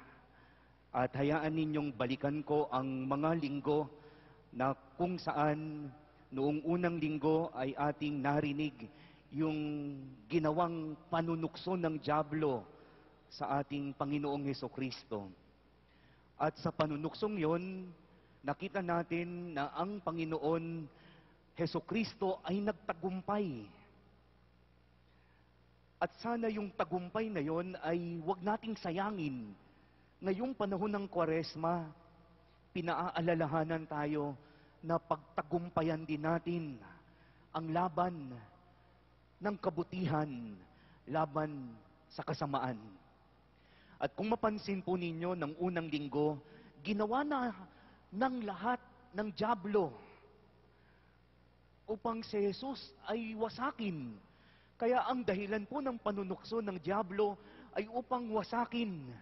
At hayaan ninyong balikan ko ang mga linggo na kung saan noong unang linggo ay ating narinig yung ginawang panunukso ng dyablo sa ating Panginoong Hesukristo. At sa panunuksong yon, nakita natin na ang Panginoon Hesukristo ay nagtagumpay. At sana yung tagumpay na yon ay huwag nating sayangin. Ngayong panahon ng Kwaresma, pinaaalalahanan tayo na pagtagumpayan din natin ang laban ng kabutihan, laban sa kasamaan. At kung mapansin po ninyo ng unang linggo, ginawa na ng lahat ng dyablo upang si Jesus ay wasakin. Kaya ang dahilan po ng panunukso ng dyablo ay upang wasakin